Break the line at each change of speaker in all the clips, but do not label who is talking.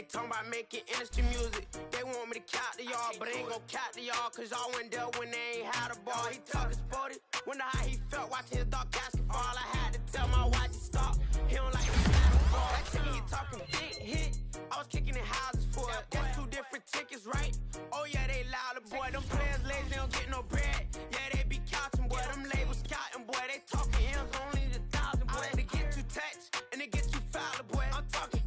They talking about making industry music. They want me to count to y'all, but ain't gon' count to y'all, cause y'all went there when they ain't had a ball. He talking sporty, wonder how he felt watching his dog basketball. I had to tell my watch to stop. He don't like the basketball. That chicken, he talking big hit. I was kicking in houses for it. That's two different tickets, right? Oh yeah, they louder, boy. Them players lazy, they don't get no bread. Yeah, they be couching, boy. Them labels scouting, boy. They talking M's only the 1,000, boy. They get too touched and they get too foul, boy. I'm talking.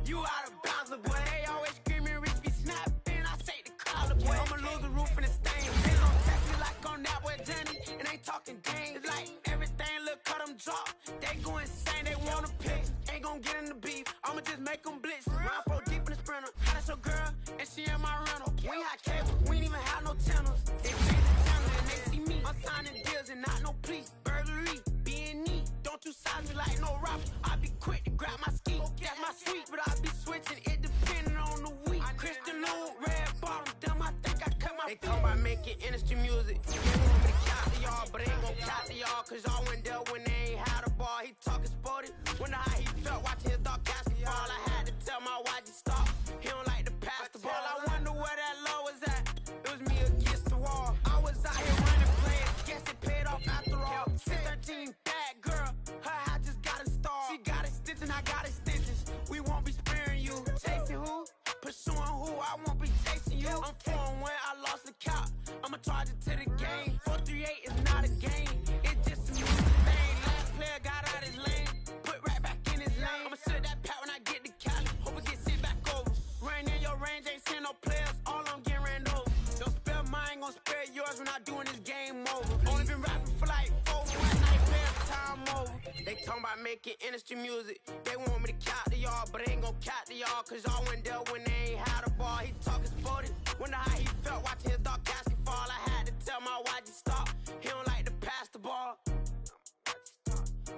You out of bounds, boy. They always screaming, Rich be snapping. I say the collar, boy. I'ma lose the roof and the stain. They gon' text me like on that boy Johnny, and ain't talking dang. It's like everything look cut them drop. They go insane, they want a pitch. Ain't gon' get in the beef. I'ma just make them blitz. Round 4 deep in the sprinter. That's your girl, and she in my rental. We ain't had cable, we ain't even have no channels. They change the channel and they see me. I'm signing deals and not no plea. Burglary, B&E. Don't you size me like no rapper. I be quick to grab my ski. That's my sweet, but I be switching. It depending on the week. Christian Lou, red bottoms, damn, I think I cut my feet. They talk about making industry music. They want me to count to y'all, but ain't gon' count to y'all, cause y'all went there when they ain't had a ball. He talking sporty, wonder how he felt watching his dog basketball. I had to tell my watch to stop. He don't like to pass the ball. I wonder where that low was at. It was me against the wall. I was out here running plays. Guess it paid off after all. 613, bad girl. Her hat just got installed. She got extensions, I got extensions. We won't be sparing you. Chasing who? Pursuing who? I won't be chasing you. I'm 4-1, I lost the count. I'ma charge it to the game. 438 is not a game. It's just a new thing. Last player got out his lane. Put right back in his lane. I'ma sit that pat when I get to Cali. Hope it get sent back over. Ran in your range, ain't seen no players. All I'm getting ran over. Don't spare mine, gon' spare yours when I doing this game over. Only been rapping for like 4 one night players, time over. They talking about making industry music. They want me to count to y'all, but ain't gon' count to y'all, cause y'all went there when they ain't had a ball. He talking sporty, wonder how he felt watching his dog basketball. I had to tell my watch to stop. He don't like to pass the ball. He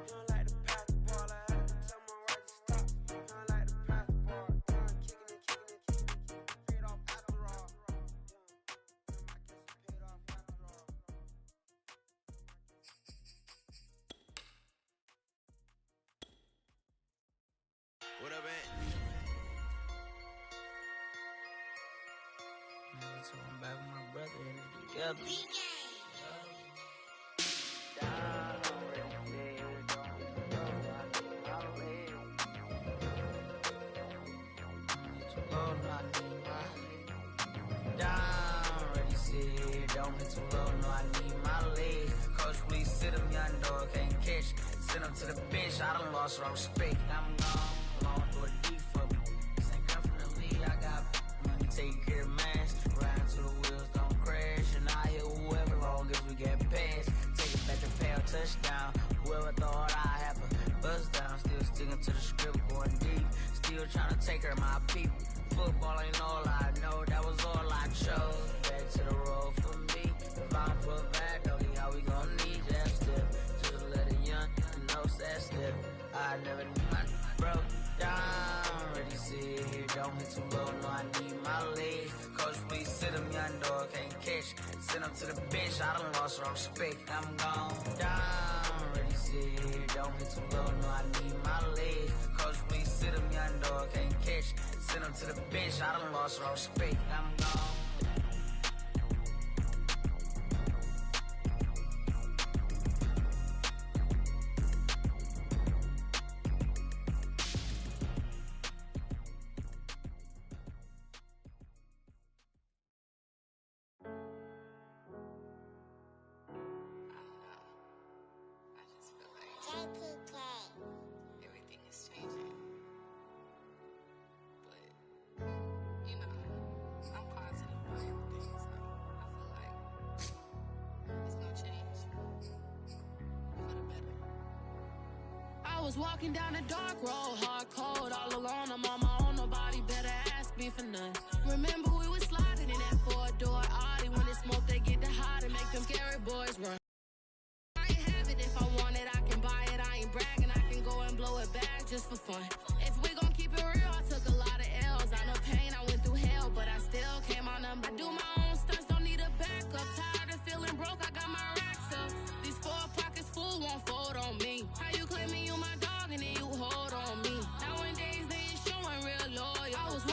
don't like to pass the ball. I had to tell my watch to stop. He don't like to pass the ball. Kicking it. Paid off after all. I guess it paid off after all. What up, man?
So I'm back with my brother and we're together. Don't hit too low, no, I need my legs. Coach, please sit him, young dog, can't catch. Send him to the bench, I done lost all respect. I'm gone, long through a deep for me. This ain't come from the league, I got money, take care of mine. Ride till the wheels don't crash. And I hit whoever, long as we get past. Take it back to pay touchdown. Whoever thought I have a buzz down. Still sticking to the script, going deep. Still trying to take care of my people. Football ain't all I know, that was all I chose. Back to the road for me. If I'm for back, doggy, how we gon' need that step? Just let a young know that step. I never knew my broke down. Ready, sit here, don't hit too low, no, I need my legs. Coach, please sit him, young dog, can't catch. Send him to the bench, I done lost all respect. I'm gone down. Ready, sit here, don't hit too low, no, I need my legs. Coach, please sit him, young dog, can't catch. Send him to the bench, I done lost all respect. I'm gone.
Everything is changing. But, you know, I'm positive about everything, so I feel like it's gonna change for the better.
I was walking down a dark road, hard cold, all alone. I'm on my own, nobody better ask me for none. Remember we was sliding in that 4-door Audi. When it's smoke, they get the hot and make them scary boys run. I ain't have it, if I want it, I can buy it. I ain't bragging, I can go and blow it back just for fun. If we gon' keep it real, I took a lot of L's. I know pain, I went through hell, but I still came out number. I do my own stunts, don't need a backup. Tired of feeling broke, I got my racks up. These 4 pockets full won't fold on me. How you claiming you my dog and then you hold on me? Nowadays they ain't showing real loyal. I was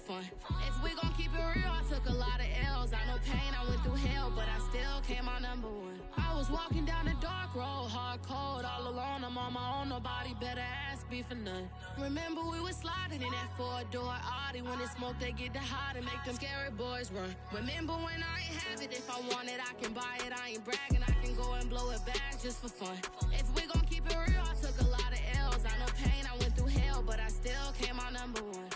fun. If we gon' keep it real, I took a lot of L's. I know pain, I went through hell, but I still came out number one. I was walking down the dark road, hard cold, all alone. I'm on my own, nobody better ask me for none. Remember we was sliding in that four-door Audi. When it's smoke, they get the hot and make them scary boys run. Remember when I ain't have it, if I want it, I can buy it. I ain't bragging, I can go and blow it back just for fun. If we gon' keep it real, I took a lot of L's. I know pain, I went through hell, but I still came out number one.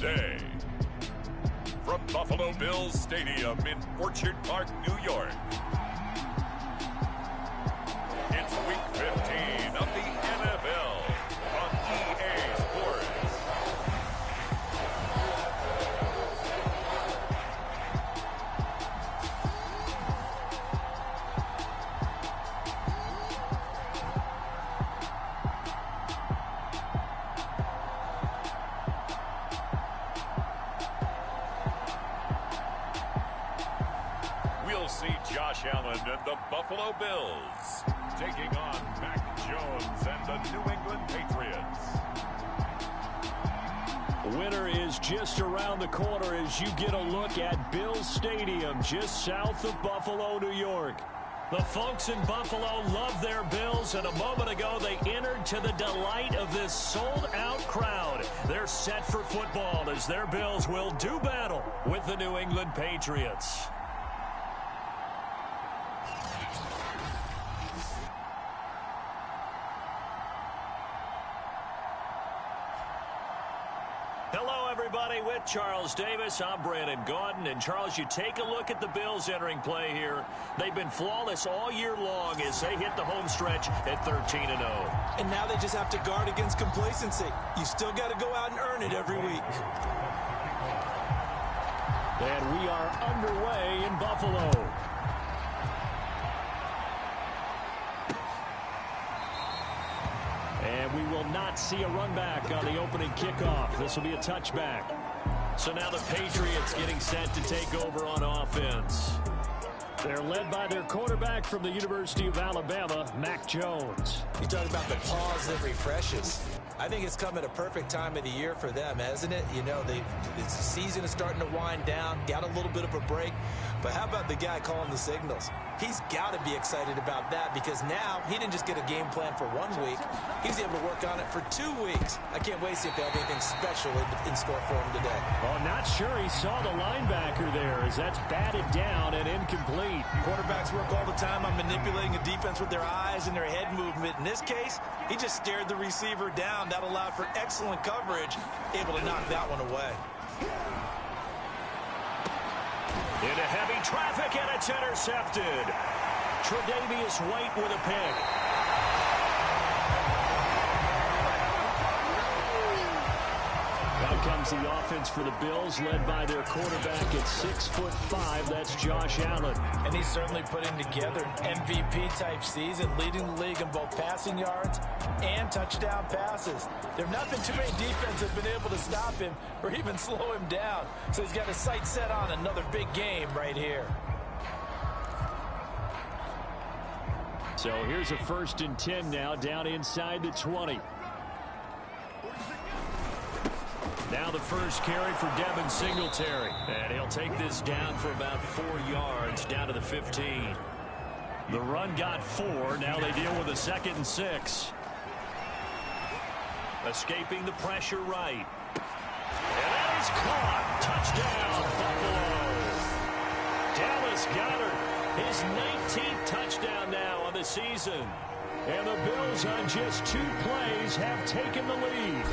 Thursday. From Buffalo Bills Stadium in Orchard Park, New York. It's Week 15 of the NFL on EA Sports. We'll see Josh Allen and the Buffalo Bills taking on Mac Jones and the New England Patriots.
Winter is just around the corner as you get a look at Bills Stadium just south of Buffalo, New York. The folks in Buffalo love their Bills, and a moment ago they entered to the delight of this sold-out crowd. They're set for football as their Bills will do battle with the New England Patriots. Hello, everybody. With Charles Davis, I'm Brandon Gaudin. And, Charles, you take a look at the Bills entering play here. They've been flawless all year long as they hit the home stretch at 13-0.
And now they just have to guard against complacency. You still got to go out and earn it every week.
And we are underway in Buffalo. And we will not see a run back on the opening kickoff. This will be a touchback. So now the Patriots getting set to take over on offense. They're led by their quarterback from the University of Alabama, Mac Jones.
You talk about the pause that refreshes. I think it's come at a perfect time of the year for them, hasn't it? You know, the season is starting to wind down, got a little bit of a break. But how about the guy calling the signals? He's got to be excited about that because now he didn't just get a game plan for 1 week. He's able to work on it for 2 weeks. I can't wait to see if they have anything special in store for him today.
Oh, not sure he saw the linebacker there as that's batted down and incomplete.
Quarterbacks work all the time on manipulating a defense with their eyes and their head movement. In this case, he just stared the receiver down. That allowed for excellent coverage, able to knock that one away.
Into heavy traffic, and it's intercepted. Tre'Davious White with a pick. Out comes the offense for the Bills, led by their quarterback at 6'5". That's Josh Allen.
And he's certainly putting together an MVP-type season, leading the league in both passing yards and touchdown passes. There have not been too many defenses that have been able to stop him or even slow him down. So he's got his sights set on another big game right here.
So here's a 1st and 10 now, down inside the 20. Now the first carry for Devin Singletary. And he'll take this down for about 4 yards, down to the 15. The run got 4. Now they deal with a 2nd and 6. Escaping the pressure right. And that is caught. Touchdown, Buffalo. Dallas Goedert, his 19th touchdown now on the season. And the Bills on just 2 plays have taken the lead.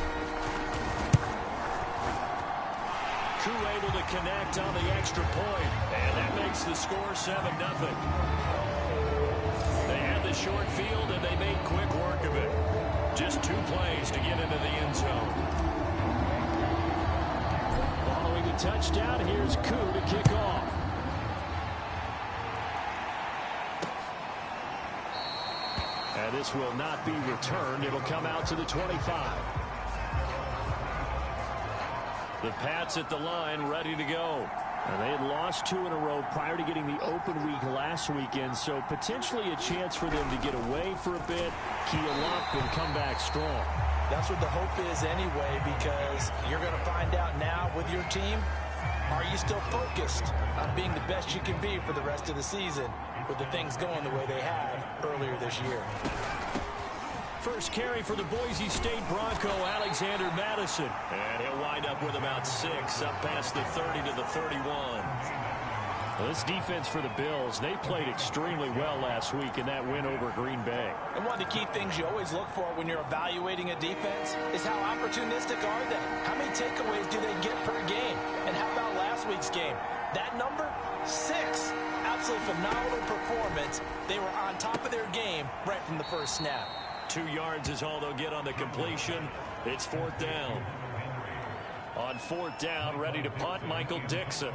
Crew able to connect on the extra point, and that makes the score 7-0. They had the short field, and they made quick work of it. Just 2 plays to get into the end zone. Following the touchdown, here's Koo to kick off. And this will not be returned. It'll come out to the 25. The Pats at the line, ready to go. And they had lost 2 in a row prior to getting the open week last weekend, so potentially a chance for them to get away for a bit, keel up, and come back strong.
That's what the hope is anyway, because you're going to find out now with your team, are you still focused on being the best you can be for the rest of the season with the things going the way they have earlier this year?
First carry for the Boise State Bronco, Alexander Madison. And he'll wind up with about 6, up past the 30 to the 31. Well, this defense for the Bills, they played extremely well last week in that win over Green Bay.
And one of the key things you always look for when you're evaluating a defense is how opportunistic are they? How many takeaways do they get per game? And how about last week's game? That number, 6. Absolutely phenomenal performance. They were on top of their game right from the first snap.
2 yards is all they'll get on the completion. It's 4th down. On 4th down, ready to punt, Michael Dixon.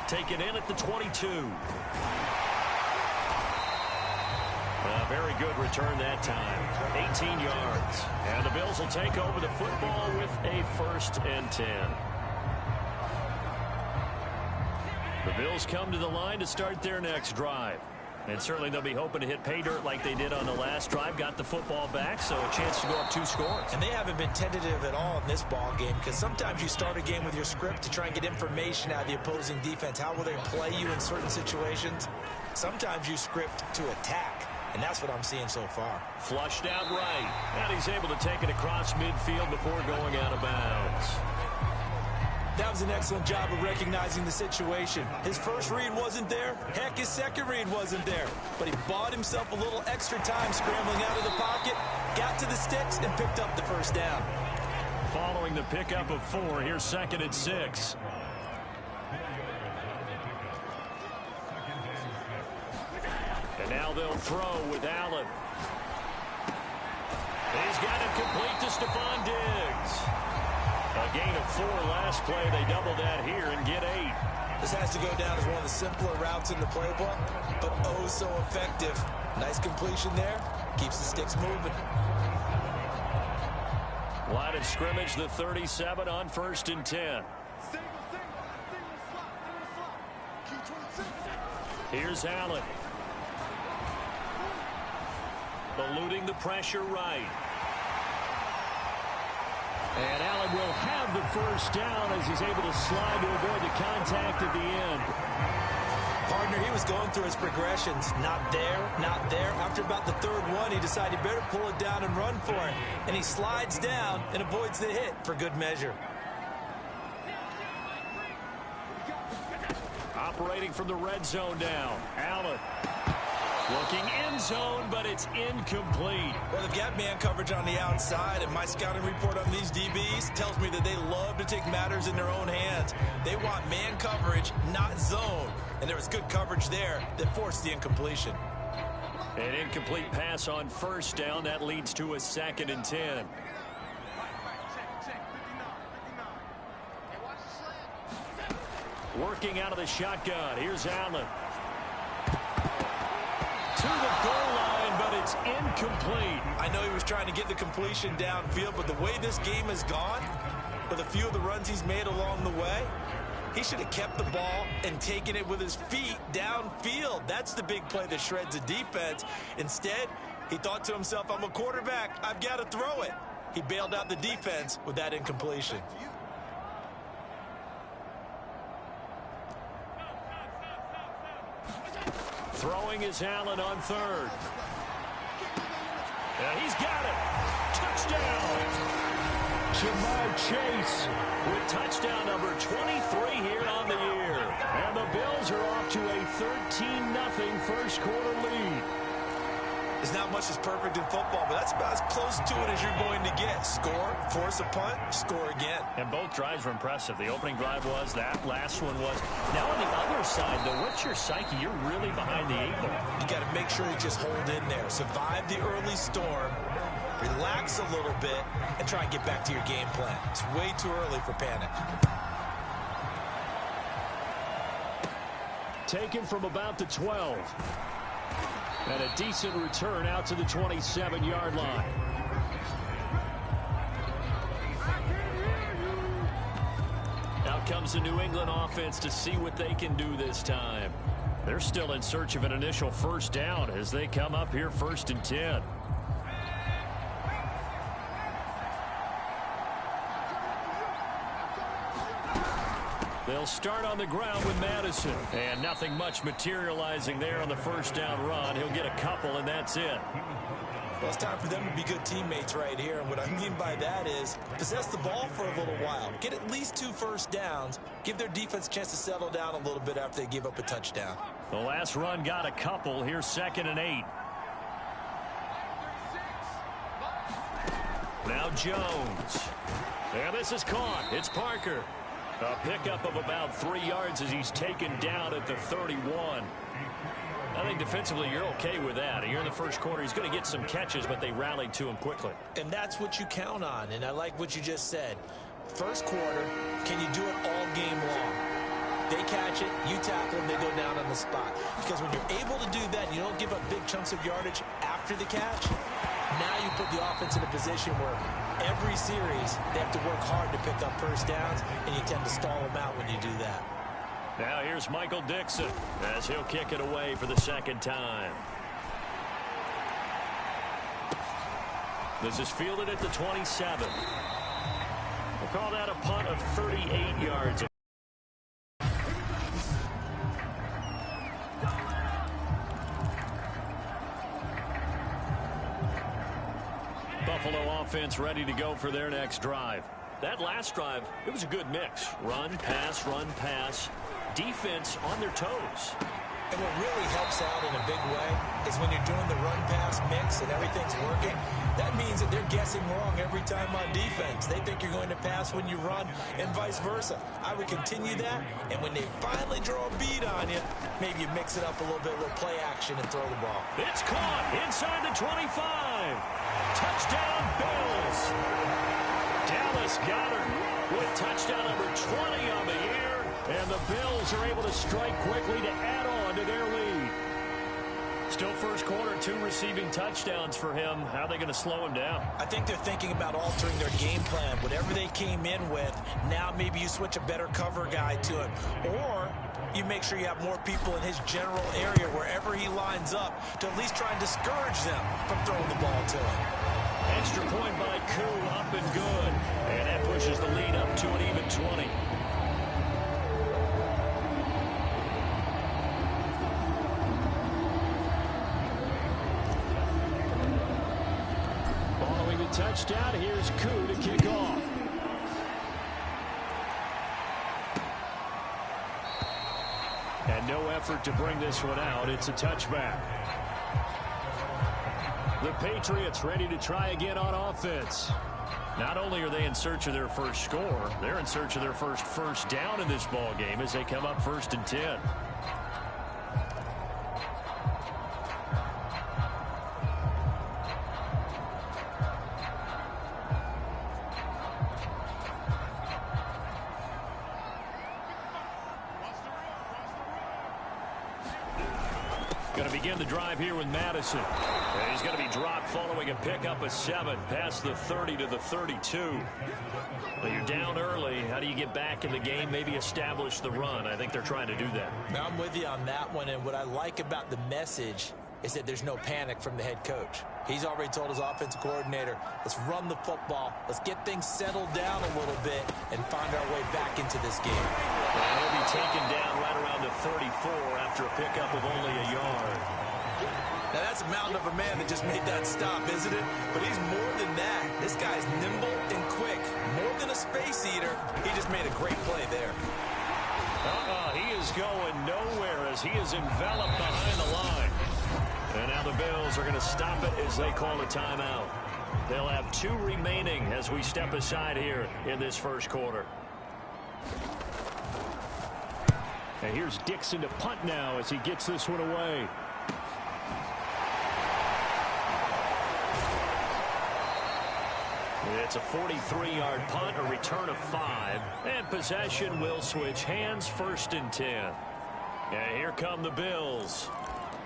Taken in at the 22. A very good return that time. 18 yards. And the Bills will take over the football with a 1st and 10. The Bills come to the line to start their next drive. And certainly they'll be hoping to hit pay dirt like they did on the last drive. Got the football back, so a chance to go up 2 scores.
And they haven't been tentative at all in this ball game, because sometimes you start a game with your script to try and get information out of the opposing defense. How will they play you in certain situations? Sometimes you script to attack, and that's what I'm seeing so far.
Flushed out right, and he's able to take it across midfield before going out of bounds.
That was an excellent job of recognizing the situation. His first read wasn't there. Heck, his second read wasn't there. But he bought himself a little extra time scrambling out of the pocket, got to the sticks, and picked up the 1st down.
Following the pickup of 4, here's 2nd and 6. And now they'll throw with Allen. He's got it complete to Stephon Diggs. A gain of 4 last play. They double that here and get 8.
This has to go down as one of the simpler routes in the playbook, but oh so effective. Nice completion there. Keeps the sticks moving.
Line of scrimmage, the 37 on 1st and 10. Here's Allen. Eluding the pressure right. And Allen will have the 1st down as he's able to slide to avoid the contact at the end.
Partner, he was going through his progressions. Not there, not there. After about the 3rd one, he decided he better pull it down and run for it. And he slides down and avoids the hit for good measure.
Operating from the red zone now. Allen. Looking end zone, but it's incomplete.
Well, they've got man coverage on the outside, and my scouting report on these DBs tells me that they love to take matters in their own hands. They want man coverage, not zone. And there was good coverage there that forced the incompletion.
An incomplete pass on 1st down. That leads to a 2nd and 10. Working out of the shotgun. Here's Allen. To the goal line, but it's incomplete.
I know he was trying to get the completion downfield, but the way this game has gone, with a few of the runs he's made along the way, he should have kept the ball and taken it with his feet downfield. That's the big play that shreds a defense. Instead, he thought to himself, I'm a quarterback. I've got to throw it. He bailed out the defense with that incompletion.
Throwing is Allen on 3rd. And he's got it. Touchdown. Jamar Chase with touchdown number 23 here on the year. And the Bills are off to a 13-0 first quarter lead.
There's not much that's perfect in football, but that's about as close to it as you're going to get. Score, force a punt, score again.
And both drives were impressive. The opening drive was, that last one was. Now on the other side, though, what's your psyche? You're really behind the 8 ball.
You got to make sure you just hold in there. Survive the early storm, relax a little bit, and try and get back to your game plan. It's way too early for panic.
Taken from about the 12. And a decent return out to the 27-yard line. Out comes the New England offense to see what they can do this time. They're still in search of an initial 1st down as they come up here 1st and 10. They'll start on the ground with Madison. And nothing much materializing there on the 1st down run. He'll get a couple, and that's it.
Well, it's time for them to be good teammates right here. And what I mean by that is possess the ball for a little while. Get at least 2 first downs. Give their defense a chance to settle down a little bit after they give up a touchdown.
The last run got a couple. Here's 2nd and 8. Now Jones. And this is caught. It's Parker. A pickup of about 3 yards as he's taken down at the 31. I think defensively you're okay with that. Here in the first quarter, he's going to get some catches, but they rallied to him quickly.
And that's what you count on, and I like what you just said. First quarter, can you do it all game long? They catch it, you tackle them, they go down on the spot. Because when you're able to do that, you don't give up big chunks of yardage after the catch. Now you put the offense in a position where every series they have to work hard to pick up first downs, and you tend to stall them out when you do that.
Now here's Michael Dixon as he'll kick it away for the 2nd time. This is fielded at the 27. We'll call that a punt of 38 yards. Buffalo offense ready to go for their next drive. That last drive, it was a good mix. Run, pass, defense on their toes.
And what really helps out in a big way is when you're doing the run-pass mix and everything's working, that means that they're guessing wrong every time on defense. They think you're going to pass when you run and vice versa. I would continue that, and when they finally draw a bead on you, maybe you mix it up a little bit with play action and throw the ball.
It's caught inside the 25. Touchdown, Bills. Dallas Goedert with touchdown number 20 on the year. And the Bills are able to strike quickly to add on to their lead. Still first quarter, 2 receiving touchdowns for him. How are they going to slow him down?
I think they're thinking about altering their game plan. Whatever they came in with, now maybe you switch a better cover guy to it. Or you make sure you have more people in his general area wherever he lines up to at least try and discourage them from throwing the ball to him.
Extra point by Koo, up and good. And that pushes the lead up to an even 20. Following the touchdown, here's Koo to kick off. And no effort to bring this one out. It's a touchback. The Patriots ready to try again on offense. Not only are they in search of their first score, they're in search of their first down in this ball game as they come up 1st and 10. Going to begin the drive here with Madison. And he's going to be dropped following a pickup of 7 past the 30 to the 32. Well, you're down early. How do you get back in the game, maybe establish the run? I think they're trying to do that.
Now, I'm with you on that one, and what I like about the message is that there's no panic from the head coach. He's already told his offensive coordinator, let's run the football, let's get things settled down a little bit, and find our way back into this game.
And he'll be taken down right around the 34 after a pickup of only a yard.
Now, that's a mountain of a man that just made that stop, isn't it? But he's more than that. This guy's nimble and quick. More than a space eater, he just made a great play there.
He is going nowhere as he is enveloped behind the line. And now the Bills are going to stop it as they call a timeout. They'll have 2 remaining as we step aside here in this first quarter. And here's Dixon to punt now as he gets this one away. It's a 43-yard punt, a return of 5, and possession will switch hands 1st and 10. And here come the Bills.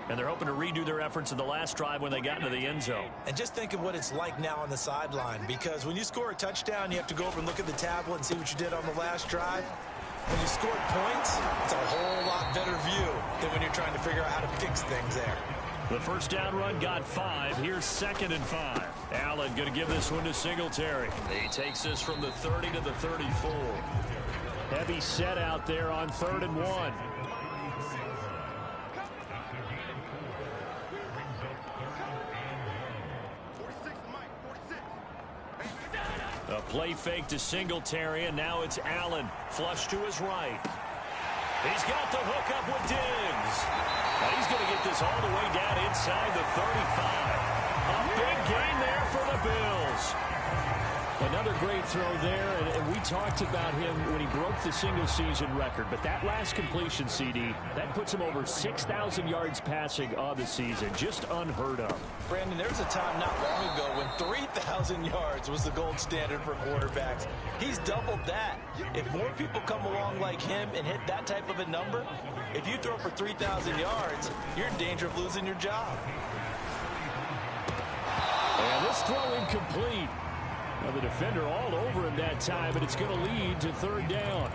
And they're hoping to redo their efforts in the last drive when they got into the end zone.
And just think of what it's like now on the sideline, because when you score a touchdown, you have to go over and look at the tablet and see what you did on the last drive. When you scored points, it's a whole lot better view than when you're trying to figure out how to fix things there.
The first down run got 5. Here's 2nd and 5. Allen going to give this one to Singletary. He takes this from the 30 to the 34. Heavy set out there on 3rd and 1. A play fake to Singletary, and now it's Allen. Flush to his right. He's got the hookup with Diggs. Now he's going to get this all the way down inside the 35. A big gain there for the Bills. Another great throw there, and we talked about him when he broke the single-season record. But that last completion, CD, that puts him over 6,000 yards passing on the season. Just unheard of.
Brandon, there was a time not long ago when 3,000 yards was the gold standard for quarterbacks. He's doubled that. If more people come along like him and hit that type of a number, if you throw for 3,000 yards, you're in danger of losing your job.
And this throw incomplete. Now the defender all over him that time, but it's going to lead to third down.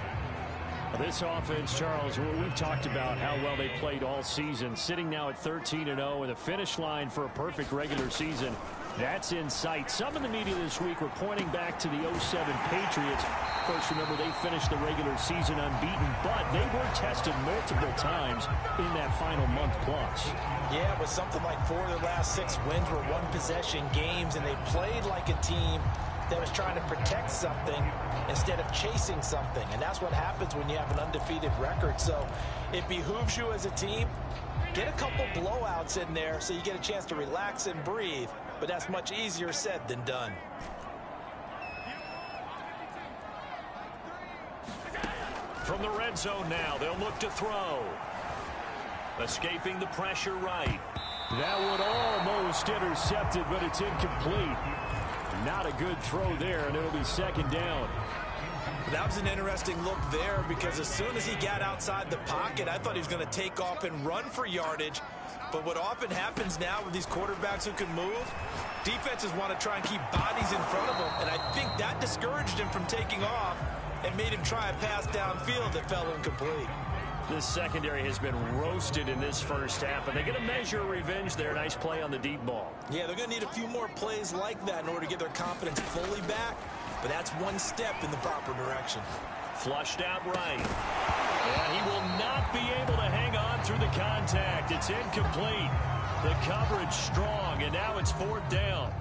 This offense, Charles, we've talked about how well they played all season, sitting now at 13-0 with a finish line for a perfect regular season. That's in sight. Some in the media this week were pointing back to the 07 Patriots. Of course, remember, they finished the regular season unbeaten, but they were tested multiple times in that final month plus.
Yeah, it was something like 4 of the last 6 wins were one-possession games, and they played like a team that was trying to protect something instead of chasing something. And that's what happens when you have an undefeated record. So it behooves you as a team, get a couple blowouts in there so you get a chance to relax and breathe. But that's much easier said than done.
From the red zone now, they'll look to throw. Escaping the pressure right. That one almost intercepted, but it's incomplete. Not a good throw there, and it'll be second down.
That was an interesting look there, because as soon as he got outside the pocket, I thought he was going to take off and run for yardage. But what often happens now with these quarterbacks who can move, defenses want to try and keep bodies in front of them, and I think that discouraged him from taking off and made him try a pass downfield that fell incomplete.
This secondary has been roasted in this first half, and they're going to measure revenge there. Nice play on the deep ball.
Yeah, they're going to need a few more plays like that in order to get their confidence fully back, but that's one step in the proper direction.
Flushed out right. And he will not be able to hang on through the contact. It's incomplete. The coverage strong, and now it's fourth down.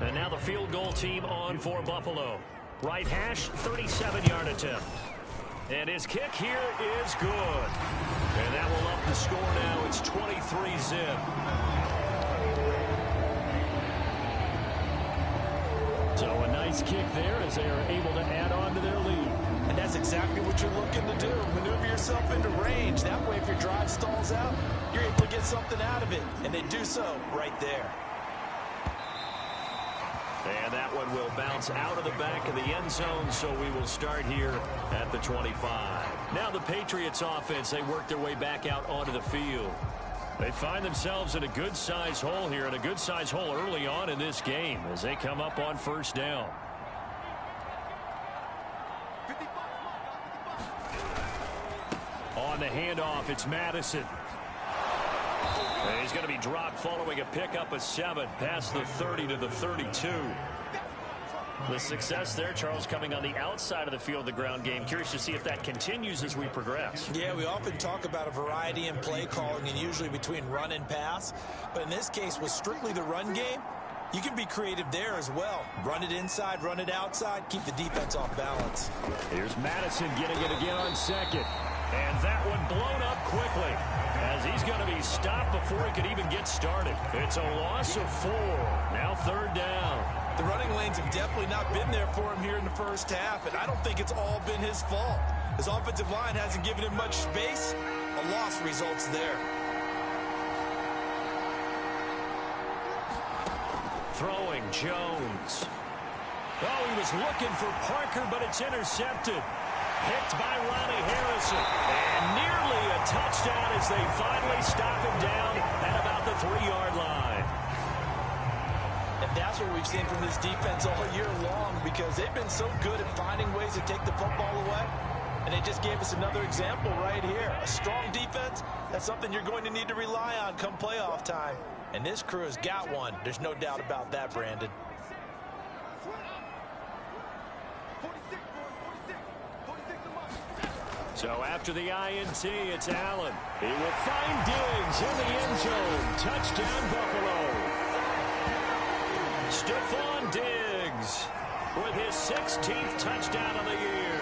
And now the field goal team on for Buffalo. Right hash, 37-yard attempt. And his kick here is good. And that will up the score now. It's 23-zip. So a nice kick there as they are able to add on to their lead.
And that's exactly what you're looking to do. Maneuver yourself into range. That way, if your drive stalls out, you're able to get something out of it. And they do so right there.
And that one will bounce out of the back of the end zone, so we will start here at the 25. Now the Patriots offense, they work their way back out onto the field. They find themselves in a good-sized hole here, and a good-sized hole early on in this game as they come up on first down. On the handoff, it's Madison. He's going to be dropped following a pickup of 7 past the 30 to the 32. The success there, Charles, coming on the outside of the field, the ground game. Curious to see if that continues as we progress.
Yeah, we often talk about a variety in play calling, and usually between run and pass. But in this case, with strictly the run game, you can be creative there as well. Run it inside, run it outside, keep the defense off balance.
Here's Madison getting it again on second. And that one blown up quickly as he's going to be stopped before he could even get started. It's a loss of 4. Now third down.
The running lanes have definitely not been there for him here in the first half, and I don't think it's all been his fault. His offensive line hasn't given him much space. A loss results there.
Throwing Jones. Oh, he was looking for Parker, but it's intercepted. Picked by Ronnie Harrison. And nearly a touchdown as they finally stop him down at about the 3-yard line.
And that's what we've seen from this defense all year long, because they've been so good at finding ways to take the football away. And they just gave us another example right here. A strong defense, that's something you're going to need to rely on come playoff time. And this crew has got one. There's no doubt about that, Brandon.
So after the INT, it's Allen. He will find Diggs in the end zone. Touchdown, Buffalo. Stephon Diggs with his 16th touchdown of the year.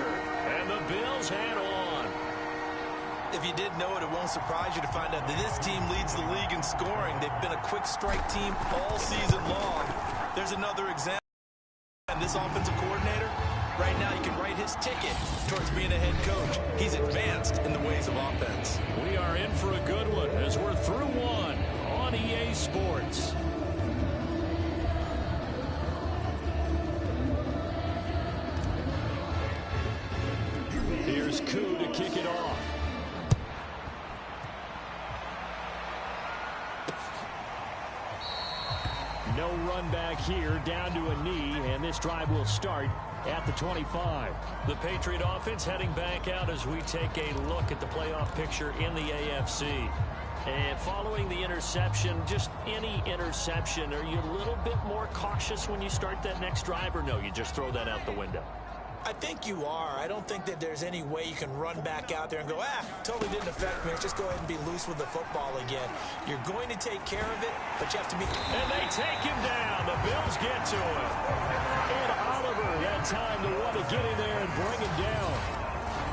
And the Bills head on.
If you didn't know it, it won't surprise you to find out that this team leads the league in scoring. They've been a quick strike team all season long. There's another example. And this offensive coordinator, right now, he can write his ticket towards being a head coach. He's advanced in the ways of offense.
We are in for a good one as we're through one on EA Sports. Here's Koo to kick it off. No run back here, down to a knee, and this drive will start at the 25. The Patriot offense heading back out as we take a look at the playoff picture in the AFC. And following the interception, just any interception, are you a little bit more cautious when you start that next drive, or no, you just throw that out the window?
I think you are. I don't think that there's any way you can run back out there and go, totally didn't affect me. Just go ahead and be loose with the football again. You're going to take care of it, but you have to be...
And they take him down. The Bills get to him. And Oliver had time to want to get in there and bring him down.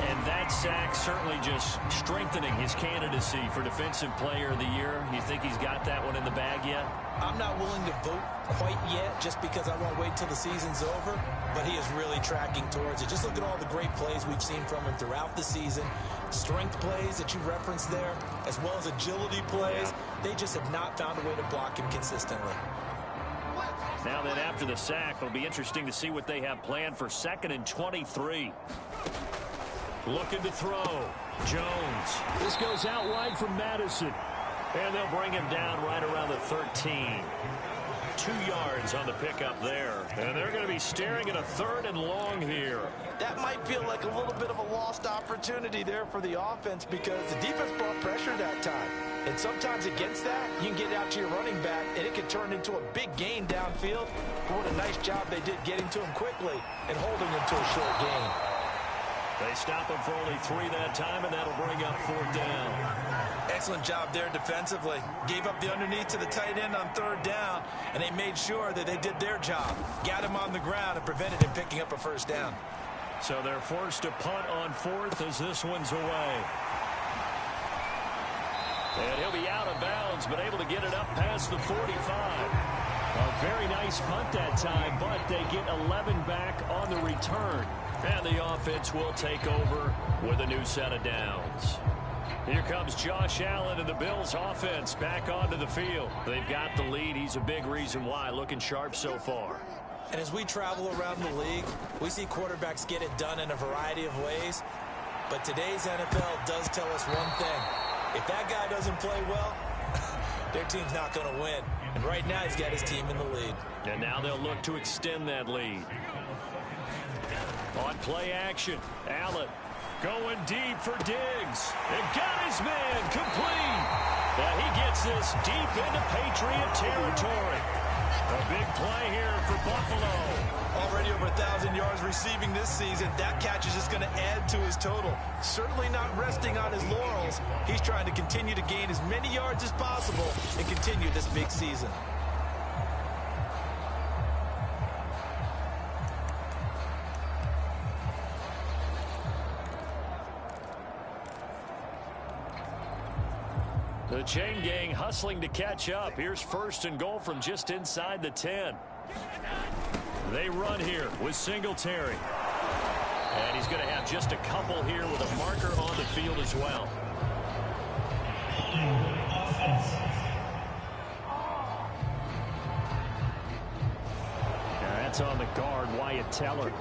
And that sack certainly just strengthening his candidacy for Defensive Player of the Year. You think he's got that one in the bag yet?
I'm not willing to vote quite yet just because I won't wait till the season's over, but he is really tracking towards it. Just look at all the great plays we've seen from him throughout the season. Strength plays that you referenced there, as well as agility plays. They just have not found a way to block him consistently.
Now then, after the sack, it'll be interesting to see what they have planned for 2nd and 23. Looking to throw. Jones. This goes out wide from Madison. And they'll bring him down right around the 13. 2 yards on the pickup there. And they're going to be staring at a 3rd and long here.
That might feel like a little bit of a lost opportunity there for the offense because the defense brought pressure that time. And sometimes against that, you can get out to your running back, and it can turn into a big gain downfield. But what a nice job they did getting to him quickly and holding him to a short gain.
They stop him for only 3 that time, and that'll bring up 4th down.
Excellent job there defensively. Gave up the underneath to the tight end on 3rd down, and they made sure that they did their job. Got him on the ground and prevented him picking up a 1st down.
So they're forced to punt on 4th as this one's away. And he'll be out of bounds, but able to get it up past the 45. A very nice punt that time, but they get 11 back on the return. And the offense will take over with a new set of downs. Here comes Josh Allen and the Bills offense back onto the field. They've got the lead. He's a big reason why. Looking sharp so far.
And as we travel around the league, we see quarterbacks get it done in a variety of ways. But today's NFL does tell us one thing. If that guy doesn't play well, their team's not going to win. And right now he's got his team in the lead.
And now they'll look to extend that lead. On play action, Allen going deep for Diggs. And got his man complete. Now he gets this deep into Patriot territory. A big play here for Buffalo.
Already over 1,000 yards receiving this season. That catch is just going to add to his total. Certainly not resting on his laurels. He's trying to continue to gain as many yards as possible and continue this big season.
The chain gang hustling to catch up. Here's 1st and goal from just inside the 10. They run here with Singletary. And he's going to have just a couple here with a marker on the field as well. Now that's on the guard, Wyatt Teller.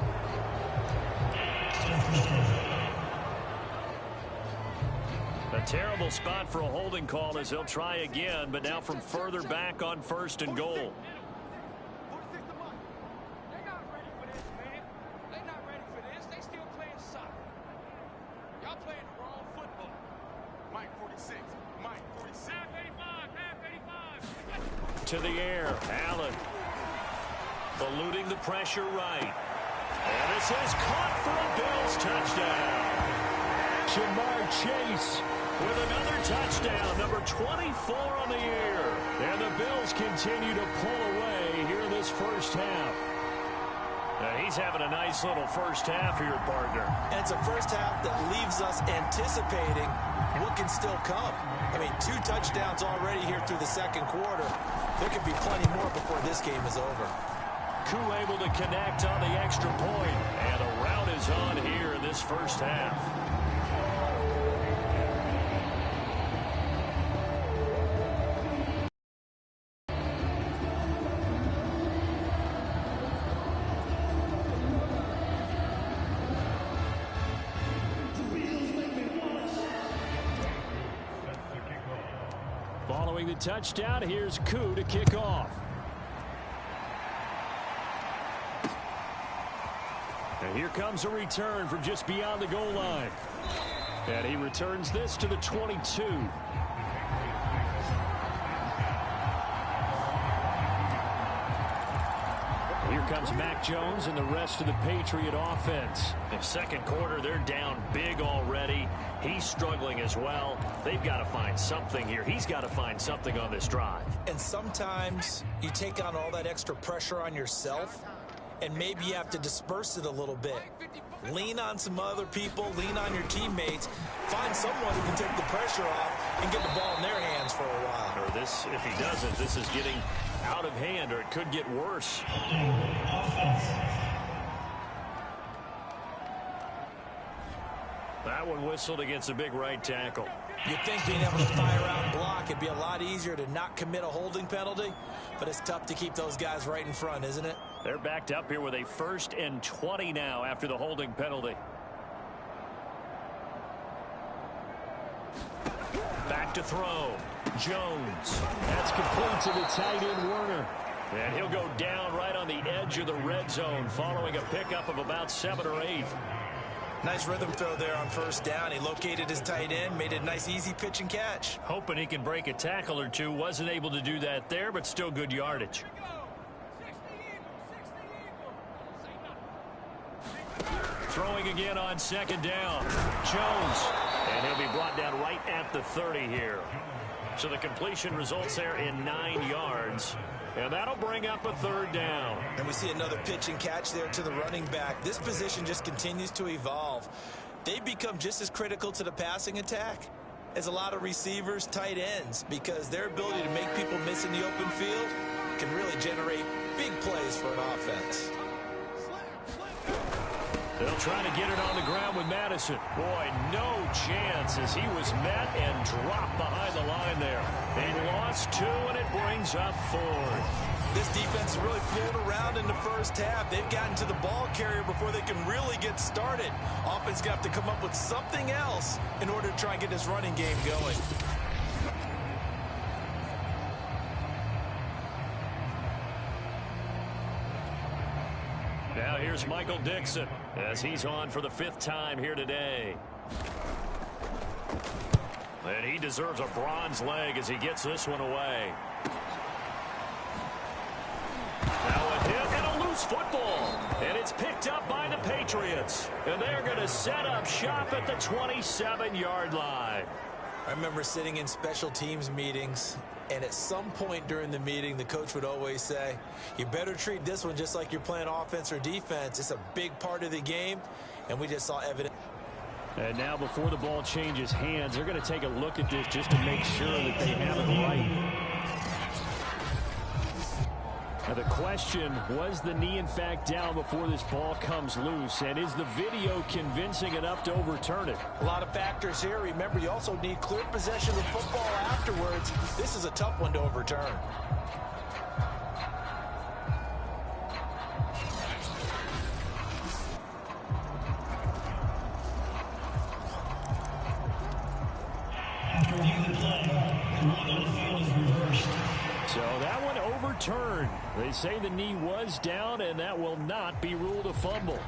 A terrible spot for a holding call as they'll try again, but now from further back on 1st and goal.
They're not ready for this, man. They're not ready for this. They still playing soccer. Y'all playing the wrong football. Mike 46. Mike 47. Half 85.
To the air. Allen. Eluding the pressure right. And this is caught for a Bills touchdown. Jamar Chase with another touchdown, number 24 on the year. And the Bills continue to pull away here in this 1st half. He's having a nice little first half here, partner.
And it's a first half that leaves us anticipating what can still come. I mean, 2 touchdowns already here through the second quarter. There could be plenty more before this game is over.
Koo able to connect on the extra point, and a rout is on here in this first half. Following the touchdown, here's Koo to kick off. And here comes a return from just beyond the goal line. And he returns this to the 22. Here comes Mac Jones and the rest of the Patriot offense. In the second quarter, they're down big already. He's struggling as well. They've got to find something here. He's got to find something on this drive.
And sometimes you take on all that extra pressure on yourself, and maybe you have to disperse it a little bit. Lean on some other people, lean on your teammates, find someone who can take the pressure off and get the ball in their hands for a while.
Or this, if he doesn't, this is getting out of hand, or it could get worse. That one whistled against a big right tackle.
You'd think being able to fire out and block, it'd be a lot easier to not commit a holding penalty, but it's tough to keep those guys right in front, isn't it?
They're backed up here with a 1st and 20 now after the holding penalty. Back to throw. Jones. That's complete to the tight end, Werner. And he'll go down right on the edge of the red zone following a pickup of about 7 or 8.
Nice rhythm throw there on 1st down. He located his tight end, made a nice easy pitch and catch.
Hoping he can break a tackle or two. Wasn't able to do that there, but still good yardage. Throwing again on 2nd down. Jones. And he'll be brought down right at the 30 here. So the completion results there in 9 yards. And that'll bring up a 3rd down.
And we see another pitch and catch there to the running back. This position just continues to evolve. They become just as critical to the passing attack as a lot of receivers, tight ends, because their ability to make people miss in the open field can really generate big plays for an offense.
They'll try to get it on the ground with Madison. Boy, no chance as he was met and dropped behind the line there. They lost 2, and it brings up 4th.
This defense really flown around in the first half. They've gotten to the ball carrier before they can really get started. Offense got to come up with something else in order to try and get this running game going.
Now here's Michael Dixon as he's on for the 5th time here today. And he deserves a bronze leg as he gets this one away. Now a hit and a loose football. And it's picked up by the Patriots. And they're going to set up shop at the 27-yard line.
I remember sitting in special teams meetings, and at some point during the meeting, the coach would always say, you better treat this one just like you're playing offense or defense. It's a big part of the game, and we just saw evidence.
And now before the ball changes hands, they're going to take a look at this just to make sure that they have it right. Now the question, was the knee in fact down before this ball comes loose? And is the video convincing enough to overturn it?
A lot of factors here. Remember, you also need clear possession of the football afterwards. This is a tough one to overturn.
So that one overturned. They say the knee was down, and that will not be ruled a fumble.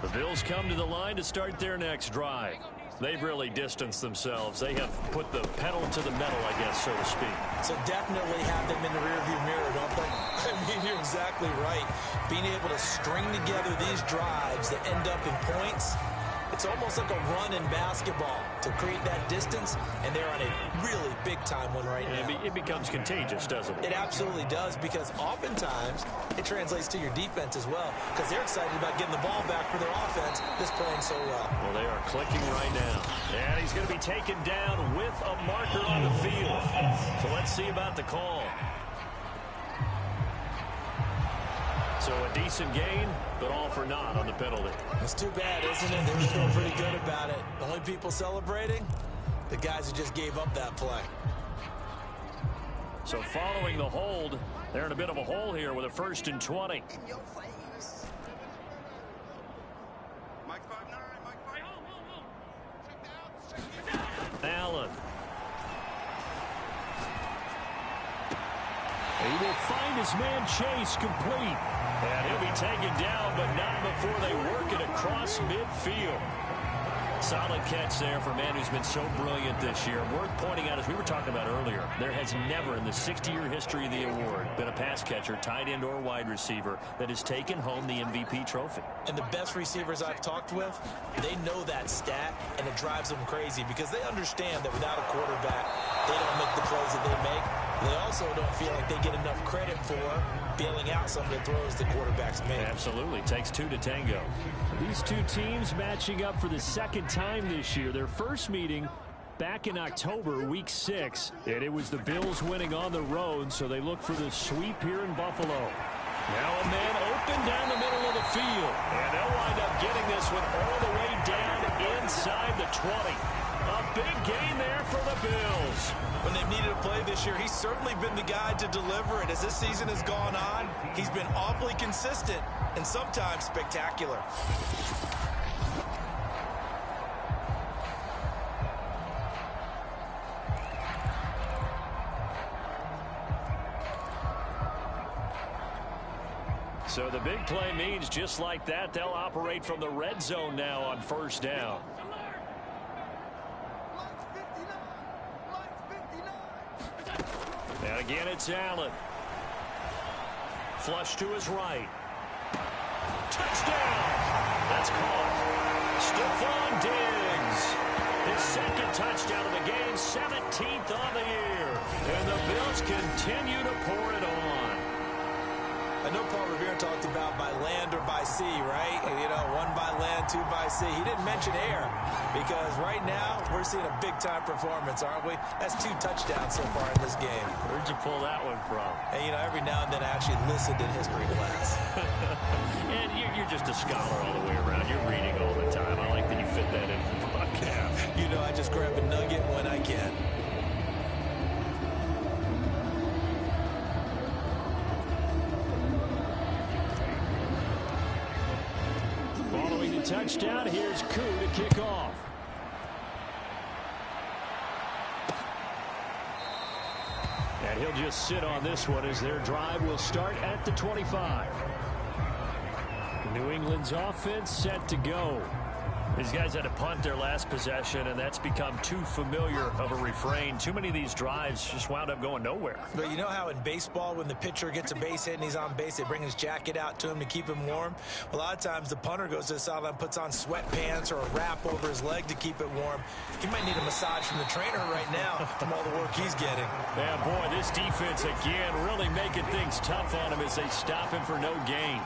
The Bills come to the line to start their next drive. They've really distanced themselves. They have put the pedal to the metal, I guess, so to speak.
So definitely have them in the rearview mirror, don't they? I mean, you're exactly right. Being able to string together these drives that end up in points, It's almost like a run in basketball to create that distance, and they're on a really big-time one right now.
It becomes contagious, doesn't it?
It absolutely does, because oftentimes it translates to your defense as well, because they're excited about getting the ball back for their offense that's playing so well.
Well, they are clicking right now. And he's going to be taken down with a marker on the field. So let's see about the call. So a decent gain, but all for naught on the penalty.
It's too bad, isn't it? They were feeling pretty good about it. The only people celebrating, the guys who just gave up that play.
So following the hold, they're in a bit of a hole here with a 1st and 20.
In your face. Mike 5'9", Mike 5'9". Check down.
Allen. He will find his man Chase complete. And he'll be taken down, but not before they work it across midfield. Solid catch there for a man who's been so brilliant this year. Worth pointing out, as we were talking about earlier, there has never in the 60-year history of the award been a pass catcher, tight end or wide receiver that has taken home the MVP trophy.
And the best receivers I've talked with, they know that stat, and it drives them crazy because they understand that without a quarterback, they don't make the plays that they make. They also don't feel like they get enough credit for bailing out some of the throws the quarterbacks make.
Absolutely. Takes two to tango.
These two teams matching up for the second time this year. Their first meeting back in October, week 6. And it was the Bills winning on the road, so they look for the sweep here in Buffalo.
Now a man open down the middle of the field. And they'll wind up getting this one all the way down inside the 20. A big gain there for the Bills.
When they've needed a play this year, he's certainly been the guy to deliver it. As this season has gone on, he's been awfully consistent and sometimes spectacular.
So the big play means just like that, they'll operate from the red zone now on 1st down. And again, it's Allen. Flush to his right. Touchdown! That's caught. Stephon Diggs. His 2nd touchdown of the game, 17th on the year. And the Bills continue to pour it on.
I know Paul Revere talked about by land or by sea, right? And, you know, 1 by land, 2 by sea. He didn't mention air because right now we're seeing a big-time performance, aren't we? That's 2 touchdowns so far in this game.
Where'd you pull that one from?
And, you know, every now and then I actually listened in history class.
And you're just a scholar all the way around. You're reading all the time. I like that you fit that into the podcast.
You know, I just grab a nugget when I can.
Touchdown. Here's Koo to kick off. And he'll just sit on this one as their drive will start at the 25. New England's offense set to go.
These guys had to punt their last possession, and that's become too familiar of a refrain. Too many of these drives just wound up going nowhere.
But you know how in baseball, when the pitcher gets a base hit and he's on base, they bring his jacket out to him to keep him warm? A lot of times the punter goes to the sideline, puts on sweatpants or a wrap over his leg to keep it warm. He might need a massage from the trainer right now from all the work he's getting.
Yeah, boy, this defense again really making things tough on him as they stop him for no gain.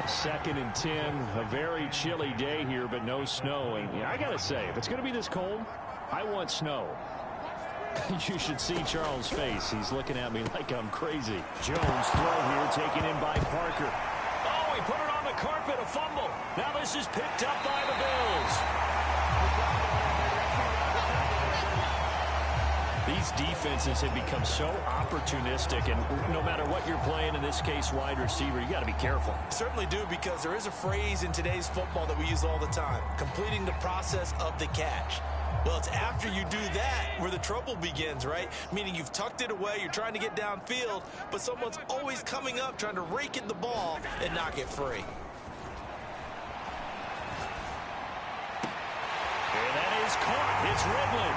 2nd and 10, a very chilly day here, but no snow. And I got to say, if it's going to be this cold, I want snow. You should see Charles' face. He's looking at me like I'm crazy.
Jones throw here taken in by Parker. Oh, he put it on the carpet, a fumble. Now this is picked up by the Bills. These defenses have become so opportunistic, and no matter what you're playing, in this case wide receiver, you got to be careful.
Certainly do, because there is a phrase in today's football that we use all the time: completing the process of the catch. Well, it's after you do that where the trouble begins, right? Meaning you've tucked it away, you're trying to get downfield, but someone's always coming up trying to rake at the ball and knock it free.
And that is caught. It's Ridley.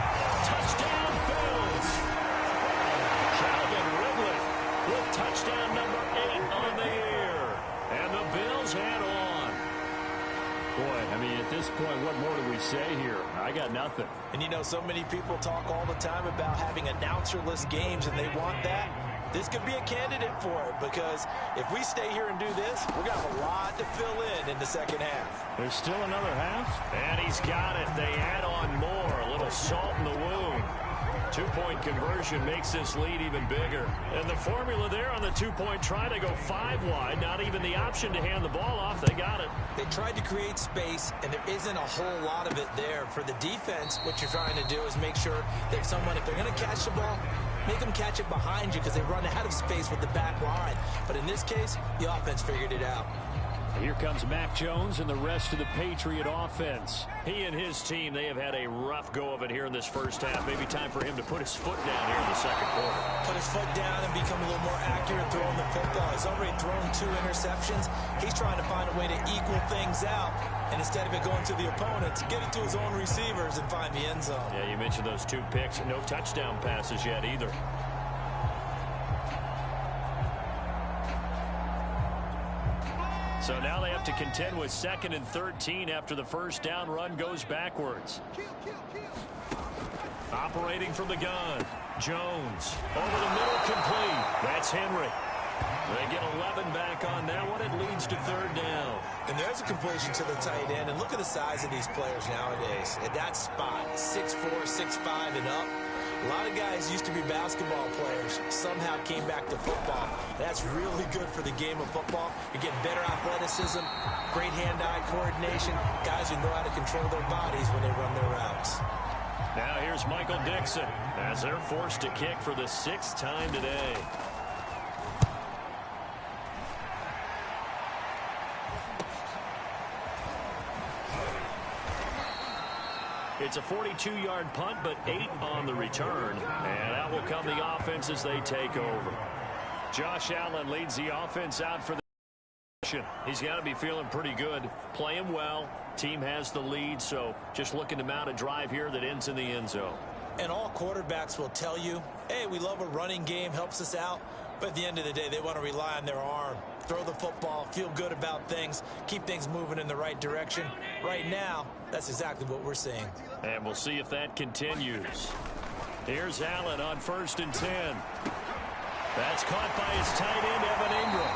Touchdown, Bills. Calvin Ridley with touchdown number 8 on the year. And the Bills head on. Boy, I mean, at this point, what more do we say here? I got nothing.
And you know, so many people talk all the time about having announcer-less games, and they want that. This could be a candidate for it, because if we stay here and do this, we're going to have a lot to fill in the second half.
There's still another half. And he's got it. They add on more. A little salt in the wound. Two-point conversion makes this lead even bigger. And the formula there on the two-point try to go 5 wide. Not even the option to hand the ball off. They got it.
They tried to create space, and there isn't a whole lot of it there. For the defense, what you're trying to do is make sure that if they're going to catch the ball, make them catch it behind you because they run out of space with the back line. But in this case, the offense figured it out.
Here comes Mac Jones and the rest of the Patriot offense. He and his team, they have had a rough go of it here in this first half. Maybe time for him to put his foot down here in the second quarter.
Put his foot down and become a little more accurate throwing the football. He's already thrown 2 interceptions. He's trying to find a way to equal things out. And instead of it going to the opponents, get it to his own receivers and find the end zone.
Yeah, you mentioned those 2 picks. No touchdown passes yet either. So now they have to contend with 2nd and 13 after the first down run goes backwards. Operating from the gun. Jones over the middle, complete. That's Henry. They get 11 back on that one. It leads to 3rd down.
And there's a completion to the tight end. And look at the size of these players nowadays. At that spot, 6'4", 6'5", and up. A lot of guys used to be basketball players, somehow came back to football. That's really good for the game of football. You're getting better athleticism, great hand-eye coordination, guys who know how to control their bodies when they run their routes.
Now here's Michael Dixon as they're forced to kick for the 6th time today. It's a 42-yard punt, but 8 on the return. And out will come the offense as they take over. Josh Allen leads the offense out for the mission. He's got to be feeling pretty good, playing well. Team has the lead, so just looking to mount a drive here that ends in the end zone.
And all quarterbacks will tell you, hey, we love a running game, helps us out. But at the end of the day, they want to rely on their arm. Throw the football, feel good about things, keep things moving in the right direction. Right now, that's exactly what we're seeing.
And we'll see if that continues. Here's Allen on 1st and 10. That's caught by his tight end, Evan Ingram.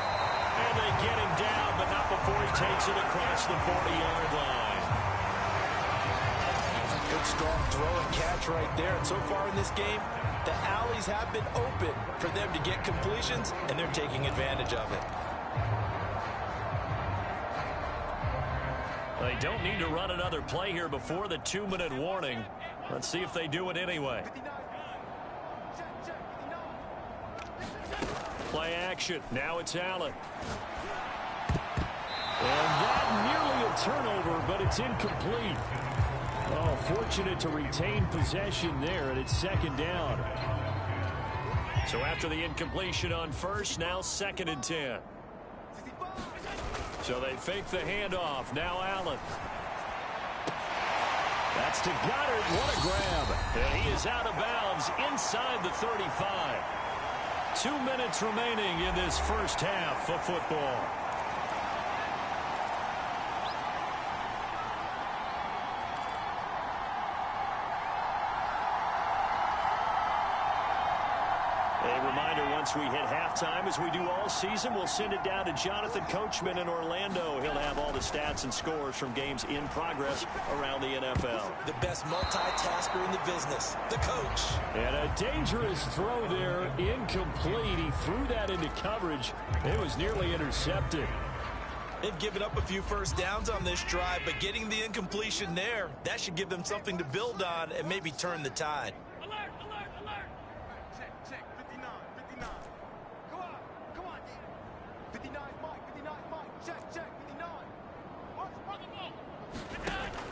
And they get him down, but not before he takes it across the 40-yard line.
Good strong throw and catch right there. And so far in this game, the alleys have been open for them to get completions, and they're taking advantage of it.
They don't need to run another play here before the 2-minute warning. Let's see if they do it anyway. Play action. Now it's Allen. And that nearly a turnover, but it's incomplete. Oh, fortunate to retain possession there, and it's 2nd down. So after the incompletion on 1st, now 2nd and 10. So they fake the handoff. Now Allen. That's to Goddard. What a grab. And he is out of bounds inside the 35. 2 minutes remaining in this first half of football. Once we hit halftime, as we do all season, we'll send it down to Jonathan Coachman in Orlando. He'll have all the stats and scores from games in progress around the NFL.
The best multitasker in the business, the coach.
And a dangerous throw there, incomplete. He threw that into coverage. It was nearly intercepted.
They've given up a few first downs on this drive, but getting the incompletion there, that should give them something to build on and maybe turn the tide.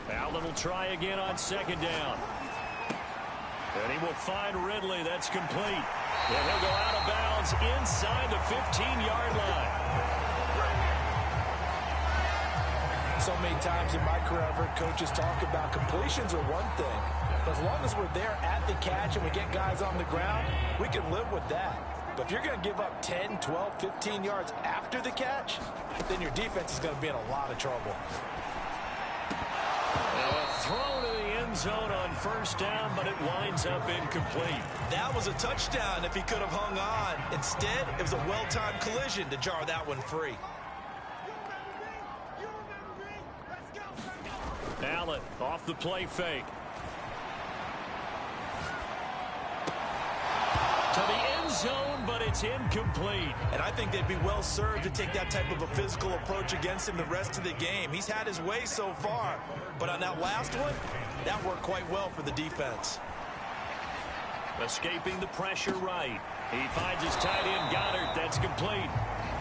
Allen will try again on 2nd down. And he will find Ridley. That's complete. And he'll go out of bounds inside the 15-yard line.
So many times in my career, I've heard coaches talk about completions are one thing. But as long as we're there at the catch and we get guys on the ground, we can live with that. But if you're going to give up 10, 12, 15 yards after the catch, then your defense is going to be in a lot of trouble.
Thrown to the end zone on first down, but it winds up incomplete.
That was a touchdown if he could have hung on. Instead, it was a well-timed collision to jar that one free.
Allen off the play fake. To the end zone, but it's incomplete.
And I think they'd be well served to take that type of a physical approach against him the rest of the game. He's had his way so far, but on that last one, that worked quite well for the defense.
Escaping the pressure right. He finds his tight end Goddard. That's complete.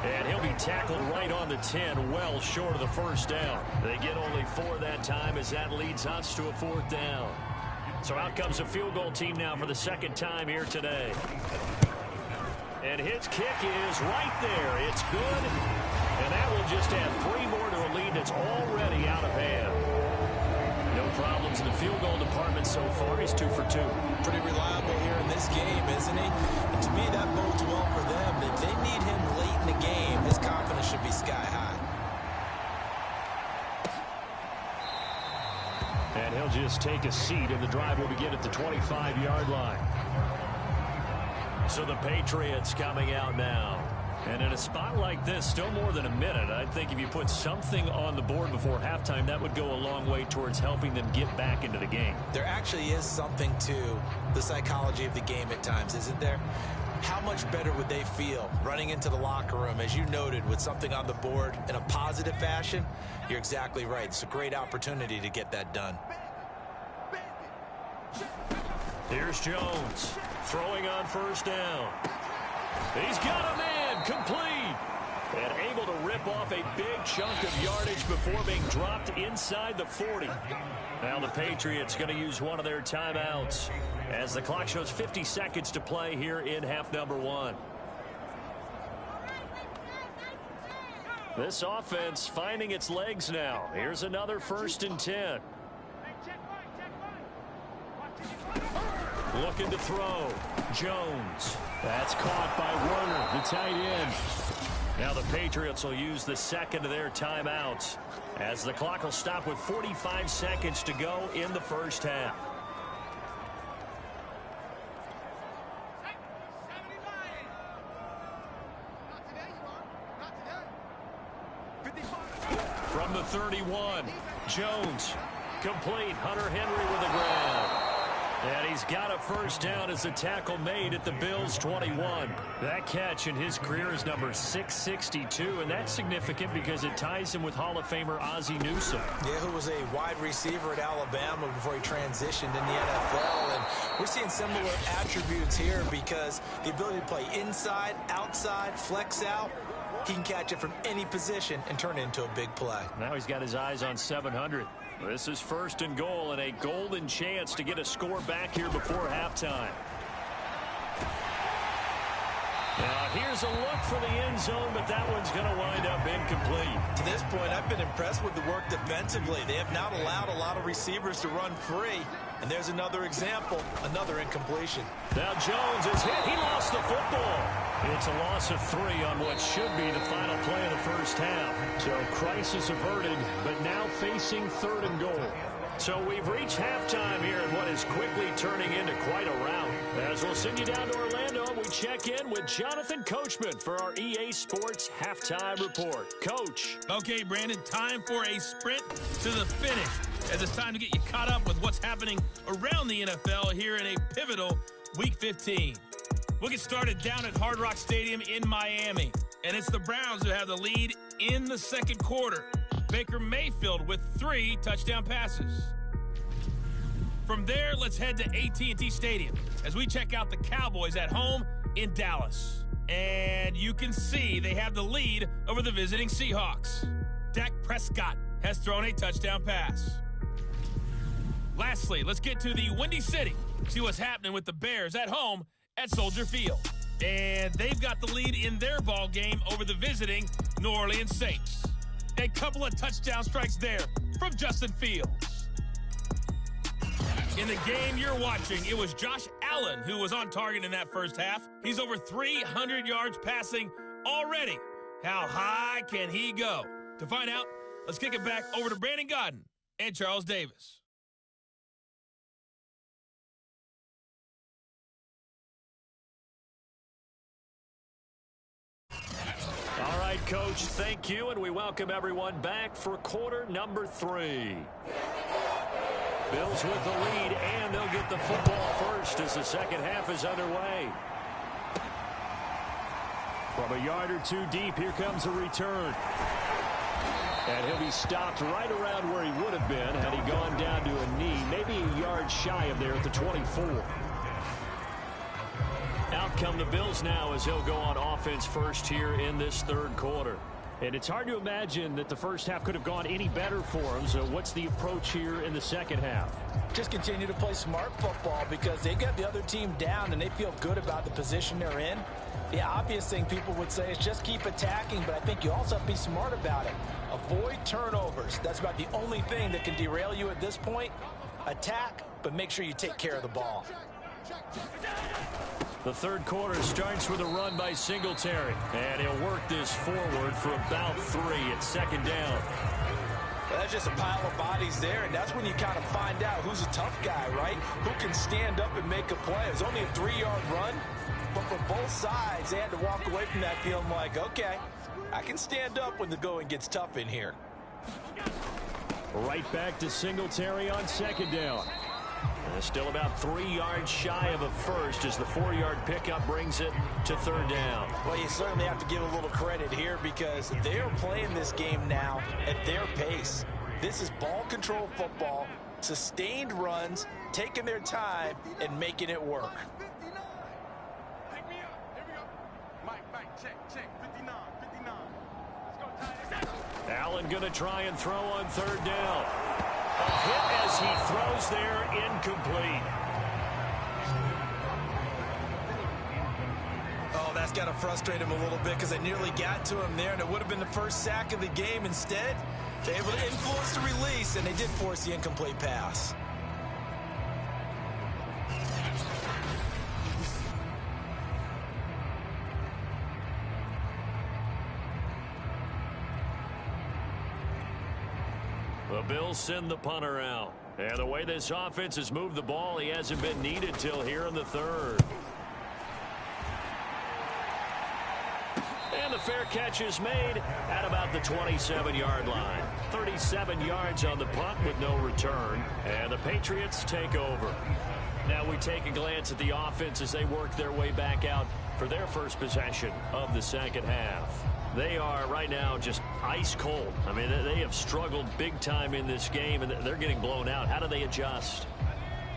And he'll be tackled right on the 10, well short of the first down. They get only 4 that time as that leads us to a 4th down. So out comes a field goal team now for the second time here today. And his kick is right there. It's good. And that will just add 3 more to a lead that's already out of hand. No problems in the field goal department so far. He's 2 for 2.
Pretty reliable here in this game, isn't he? And to me, that bodes well for them. If they need him late in the game, his confidence should be sky high.
And he'll just take a seat, and the drive will begin at the 25-yard line. So the Patriots coming out now. And in a spot like this, still more than a minute, I think if you put something on the board before halftime, that would go a long way towards helping them get back into the game.
There actually is something to the psychology of the game at times, isn't there? How much better would they feel running into the locker room, as you noted, with something on the board in a positive fashion? You're exactly right. It's a great opportunity to get that done.
Here's Jones throwing on first down. He's got a man, complete. And able to rip off a big chunk of yardage before being dropped inside the 40. Now the Patriots going to use one of their timeouts as the clock shows 50 seconds to play here in half number 1. This offense finding its legs now. Here's another 1st and 10. Looking to throw. Jones. That's caught by Werner, the tight end. Now the Patriots will use the second of their timeouts as the clock will stop with 45 seconds to go in the first half. From the 31, Jones. Complete. Hunter Henry with a grab. And he's got a first down as a tackle made at the Bills' 21. That catch in his career is number 662, and that's significant because it ties him with Hall of Famer Ozzie Newsome.
Yeah, who was a wide receiver at Alabama before he transitioned in the NFL. And we're seeing similar attributes here because the ability to play inside, outside, flex out, he can catch it from any position and turn it into a big play.
Now he's got his eyes on 700. This is 1st and goal and a golden chance to get a score back here before halftime. Now here's a look for the end zone, but that one's going to wind up incomplete.
To this point, I've been impressed with the work defensively. They have not allowed a lot of receivers to run free. And there's another example, another incompletion.
Now Jones is hit. He lost the football. It's a loss of 3 on what should be the final play of the first half. So crisis averted, but now facing 3rd and goal. So we've reached halftime here in what is quickly turning into quite a rout. As we'll send you down to Orlando, we check in with Jonathan Coachman for our EA Sports Halftime Report. Coach.
Okay, Brandon, time for a sprint to the finish, as it's time to get you caught up with what's happening around the NFL here in a pivotal Week 15. We'll get started down at Hard Rock Stadium in Miami, and it's the Browns who have the lead in the second quarter. Baker Mayfield with 3 touchdown passes. From there, let's head to AT&T Stadium as we check out the Cowboys at home in Dallas. And you can see they have the lead over the visiting Seahawks. Dak Prescott has thrown a touchdown pass. Lastly, let's get to the Windy City, see what's happening with the Bears at home at Soldier Field. And they've got the lead in their ball game over the visiting New Orleans Saints. A couple of touchdown strikes there from Justin Fields. In the game you're watching, it was Josh Allen who was on target in that first half. He's over 300 yards passing already. How high can he go? To find out, let's kick it back over to Brandon Godden and Charles Davis.
All right, Coach, thank you, and we welcome everyone back for quarter number 3. Bills with the lead, and they'll get the football first as the second half is underway. From a yard or two deep, here comes a return. And he'll be stopped right around where he would have been had he gone down to a knee, maybe a yard shy of there at the 24. Out come the Bills now as he'll go on offense first here in this third quarter. And it's hard to imagine that the first half could have gone any better for him. So what's the approach here in the second half?
Just continue to play smart football because they got the other team down and they feel good about the position they're in. The obvious thing people would say is just keep attacking, but I think you also have to be smart about it. Avoid turnovers. That's about the only thing that can derail you at this point. Attack, but make sure you take care of the ball.
The third quarter starts with a run by Singletary. And he'll work this forward for about 3 at second down.
Well, that's just a pile of bodies there, and that's when you kind of find out who's a tough guy, right? Who can stand up and make a play. It was only a 3-yard run, but for both sides, they had to walk away from that feeling like, okay, I can stand up when the going gets tough in here.
Right back to Singletary on second down. Still about 3 yards shy of a first as the 4-yard pickup brings it to third down.
Well, you certainly have to give a little credit here because they are playing this game now at their pace. This is ball control football, sustained runs, taking their time, and making it work.
Pick me up. Here we go. Mike, check. 59. Let's go, Ty.
Allen going to try and throw on third down. A hit as he throws there, incomplete.
Oh, that's got to frustrate him a little bit because they nearly got to him there, and it would have been the first sack of the game. Instead, they're able to influence the release, and they did force the incomplete pass.
The Bills send the punter out. And the way this offense has moved the ball, he hasn't been needed till here in the third. And the fair catch is made at about the 27-yard line. 37 yards on the punt with no return. And the Patriots take over. Now we take a glance at the offense as they work their way back out for their first possession of the second half. They are right now just ice cold. I mean, they have struggled big time in this game, and they're getting blown out. How do they adjust?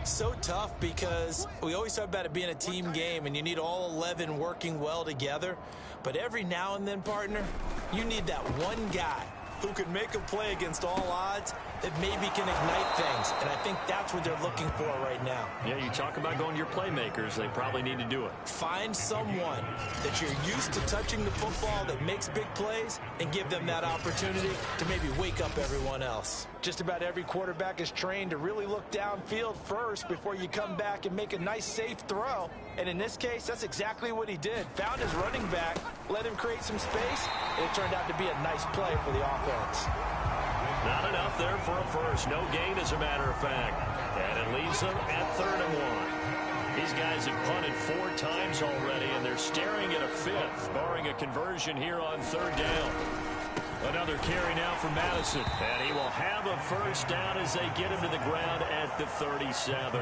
So tough because we always talk about it being a team game, and you need all 11 working well together. But every now and then, partner, you need that one guy who can make a play against all odds that maybe can ignite things. And I think that's what they're looking for right now.
Yeah, you talk about going to your playmakers. They probably need to do it.
Find someone that you're used to touching the football that makes big plays and give them that opportunity to maybe wake up everyone else. Just about every quarterback is trained to really look downfield first before you come back and make a nice, safe throw. And in this case, that's exactly what he did. Found his running back, let him create some space, and it turned out to be a nice play for the offense.
Not enough there for a first. No gain, as a matter of fact. And it leaves them at 3rd and 1. These guys have punted 4 times already, and they're staring at a 5th, barring a conversion here on 3rd down. Another carry now for Madison. And he will have a first down as they get him to the ground at the 37.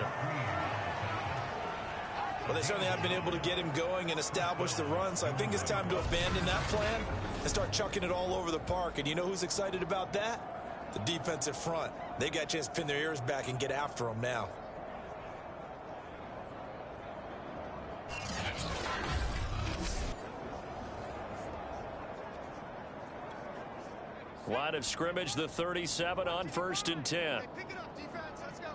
Well, they certainly have been able to get him going and establish the run, so I think it's time to abandon that plan and start chucking it all over the park. And you know who's excited about that? The defensive front. They got a chance to pin their ears back and get after him now.
Line of scrimmage, the 37 on 1st and 10.
Hey, pick it up, defense. Let's go.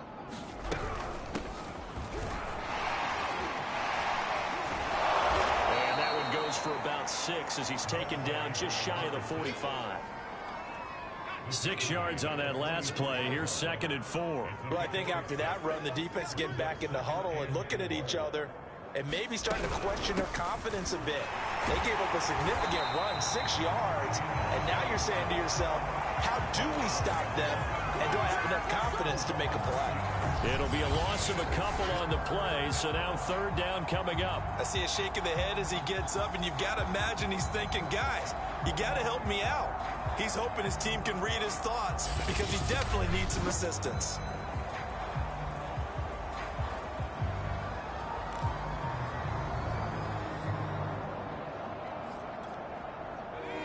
And that one goes for about 6 as he's taken down just shy of the 45. 6 yards on that last play. Here's 2nd and 4.
Well, I think after that run, the defense is getting back in the huddle and looking at each other and maybe starting to question their confidence a bit. They gave up a significant run, 6 yards, and now you're saying to yourself, How do we stop them? And do I have enough confidence to make a play?
It'll be a loss of a couple on the play, so now third down coming up.
I see a shake of the head as he gets up, and you've got to imagine he's thinking, guys, you got to help me out. He's hoping his team can read his thoughts because he definitely needs some assistance.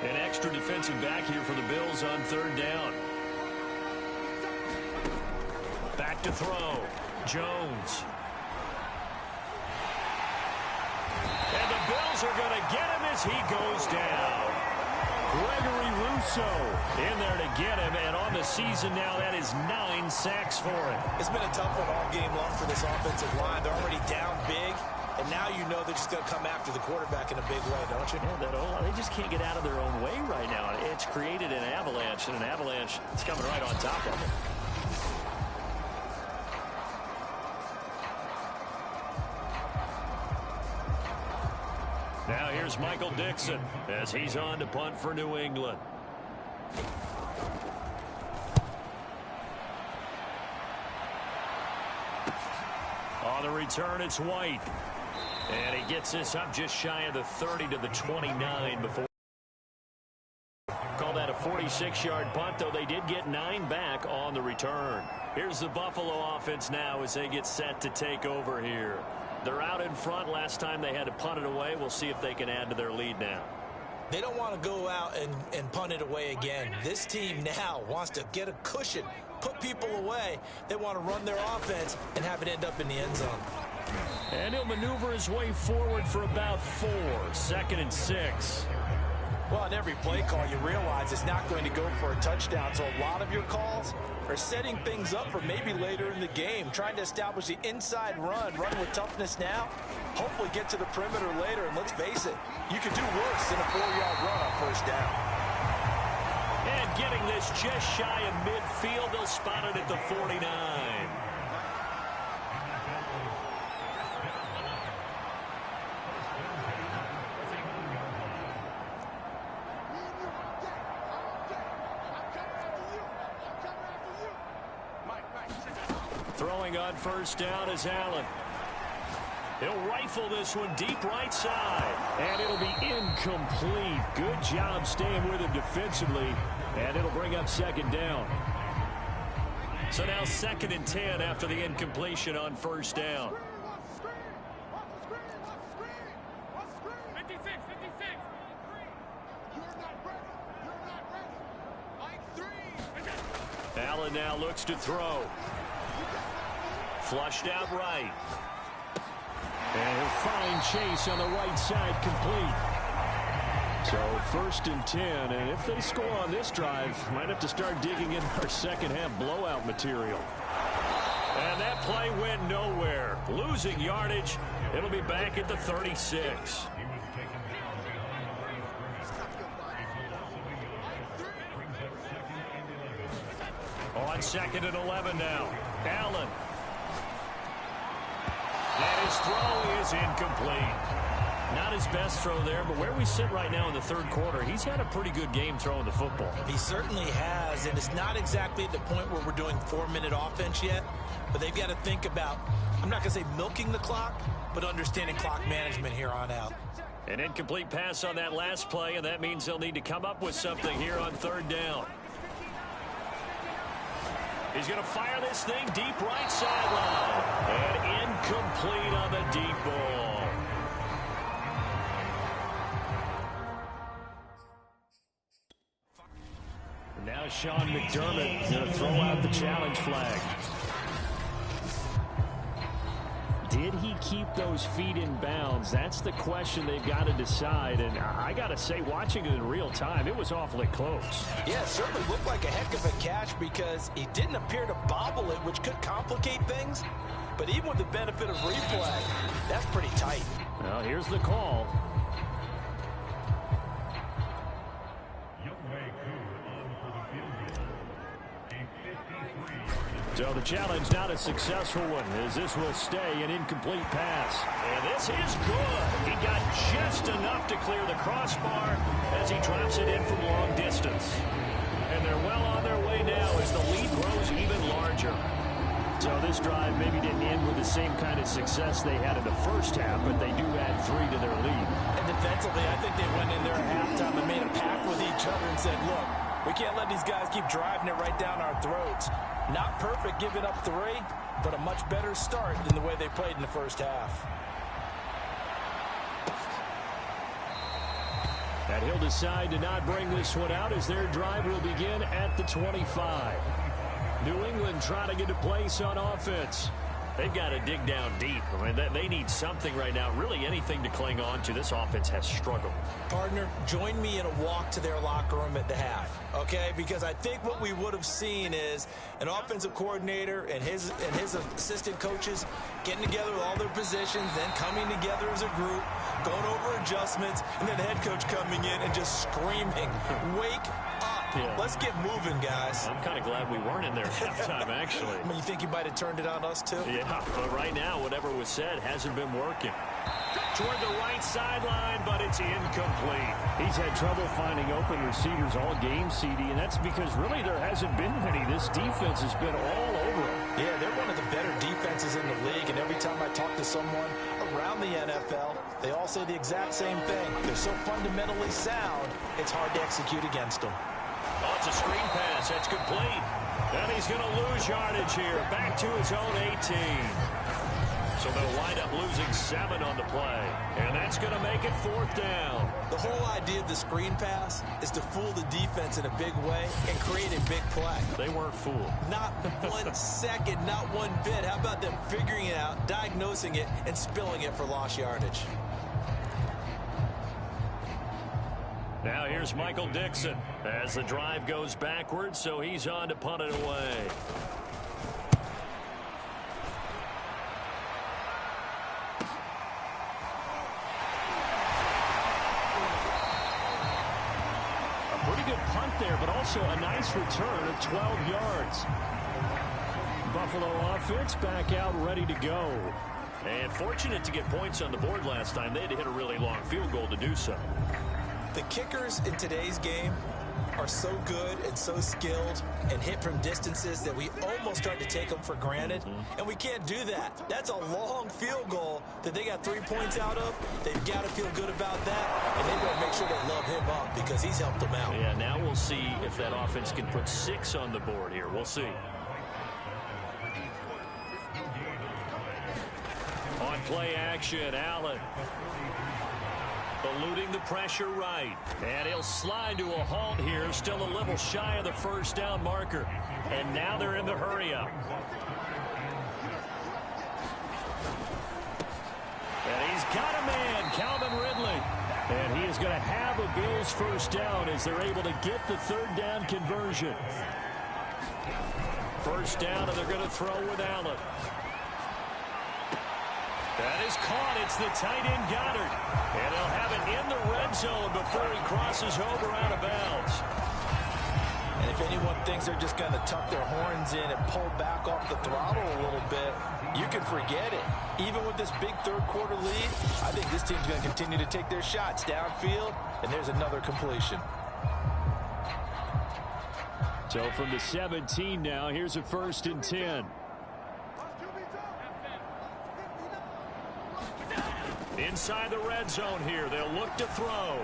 An extra defensive back here for the Bills on third down. Back to throw. Jones. And the Bills are going to get him as he goes down. Gregory Rousseau in there to get him, and on the season now, that is 9 sacks for him.
It's been a tough one all game long for this offensive line. They're already down big, and now you know they're just going to come after the quarterback in a big way, don't you?
Yeah, they just can't get out of their own way right now. It's created an avalanche, and an avalanche is coming right on top of them. Now here's Michael Dixon as he's on to punt for New England. On the return, it's White. And he gets this up just shy of the 30 to the 29 before. Call that a 46-yard punt, though they did get 9 back on the return. Here's the Buffalo offense now as they get set to take over here. They're out in front. Last time they had to punt it away. We'll see if they can add to their lead now.
They don't want to go out and punt it away again. This team now wants to get a cushion, put people away. They want to run their offense and have it end up in the end zone.
And he'll maneuver his way forward for about 4. 2nd and 6.
Well, on every play call, you realize it's not going to go for a touchdown. So a lot of your calls are setting things up for maybe later in the game, trying to establish the inside run with toughness now, hopefully get to the perimeter later. And let's face it, you could do worse than a 4-yard run on first down.
And getting this just shy of midfield, they'll spot it at the 49. Throwing on first down is Allen. He'll rifle this one deep right side. And it'll be incomplete. Good job staying with him defensively. And it'll bring up 2nd down. So now 2nd and 10 after the incompletion on first down.
56.
Allen now looks to throw. Flushed out right. And he'll find Chase on the right side complete. So 1st and 10, and if they score on this drive, might have to start digging in our second half blowout material. And that play went nowhere. Losing yardage. It'll be back at the 36. On 2nd and 11 now. Allen. And his throw is incomplete. Not his best throw there, but where we sit right now in the 3rd quarter, he's had a pretty good game throwing the football.
He certainly has, and it's not exactly at the point where we're doing 4-minute offense yet, but they've got to think about, I'm not going to say milking the clock, but understanding clock management here on out.
An incomplete pass on that last play, and that means they'll need to come up with something here on 3rd down. He's going to fire this thing deep right sideline. And incomplete on the deep ball. Now Sean McDermott going to throw out the challenge flag. Did he keep those feet in bounds? That's the question they've got to decide. And I got to say, watching it in real time, it was awfully close.
Yeah, it certainly looked like a heck of a catch because he didn't appear to bobble it, which could complicate things. But even with the benefit of replay, that's pretty tight.
Well, here's the call. So the challenge not a successful one, as this will stay an incomplete pass. And this is good. He got just enough to clear the crossbar as he drops it in from long distance. And they're well on their way now as the lead grows even larger. So this drive maybe didn't end with the same kind of success they had in the first half, but they do add 3 to their lead.
And defensively, I think they went in there at halftime and made a pact with each other and said, look, we can't let these guys keep driving it right down our throats. Not perfect giving up 3, but a much better start than the way they played in the first half.
And he'll decide to not bring this one out as their drive will begin at the 25. New England trying to get a place on offense. They've got to dig down deep. I mean, they need something right now, really anything to cling on to. This offense has struggled.
Partner, join me in a walk to their locker room at the half, okay? Because I think what we would have seen is an offensive coordinator and his assistant coaches getting together with all their positions, then coming together as a group, going over adjustments, and then the head coach coming in and just screaming, wake up. Yeah. Let's get moving, guys.
I'm kind of glad we weren't in there at halftime, actually.
I mean, you think you might have turned it on us, too?
Yeah, but right now, whatever was said hasn't been working. Toward the right sideline, but it's incomplete. He's had trouble finding open receivers all game, CD, and that's because really there hasn't been many. This defense has been all over them.
Yeah, they're one of the better defenses in the league, and every time I talk to someone around the NFL, they all say the exact same thing. They're so fundamentally sound, it's hard to execute against them.
Oh, it's a screen pass. That's complete. And he's going to lose yardage here. Back to his own 18. So they'll wind up losing 7 on the play. And that's going to make it 4th down.
The whole idea of the screen pass is to fool the defense in a big way and create a big play.
They weren't fooled.
Not 1 second, not 1 bit. How about them figuring it out, diagnosing it, and spilling it for lost yardage?
Now here's Michael Dixon as the drive goes backwards, so he's on to punt it away. A pretty good punt there, but also a nice return of 12 yards. Buffalo offense back out ready to go. And fortunate to get points on the board last time. They had to hit a really long field goal to do so.
The kickers in today's game are so good and so skilled and hit from distances that we almost start to take them for granted, and we can't do that. That's a long field goal that they got 3 points out of. They've got to feel good about that, and they've got to make sure they love him up because he's helped them out.
Yeah, now we'll see if that offense can put 6 on the board here. We'll see. On play action, Allen. Eluding the pressure right. And he'll slide to a halt here. Still a little shy of the 1st down marker. And now they're in the hurry up. And he's got a man, Calvin Ridley. And he is going to have a Bills 1st down as they're able to get the 3rd down conversion. 1st down, and they're going to throw with Allen. That is caught. It's the tight end Goddard. And he'll have it in the red zone before he crosses over out of bounds.
And if anyone thinks they're just going to tuck their horns in and pull back off the throttle a little bit, you can forget it. Even with this big 3rd quarter lead, I think this team's going to continue to take their shots downfield, and there's another completion.
So from the 17 now, here's a 1st and 10. Inside the red zone here. They'll look to throw.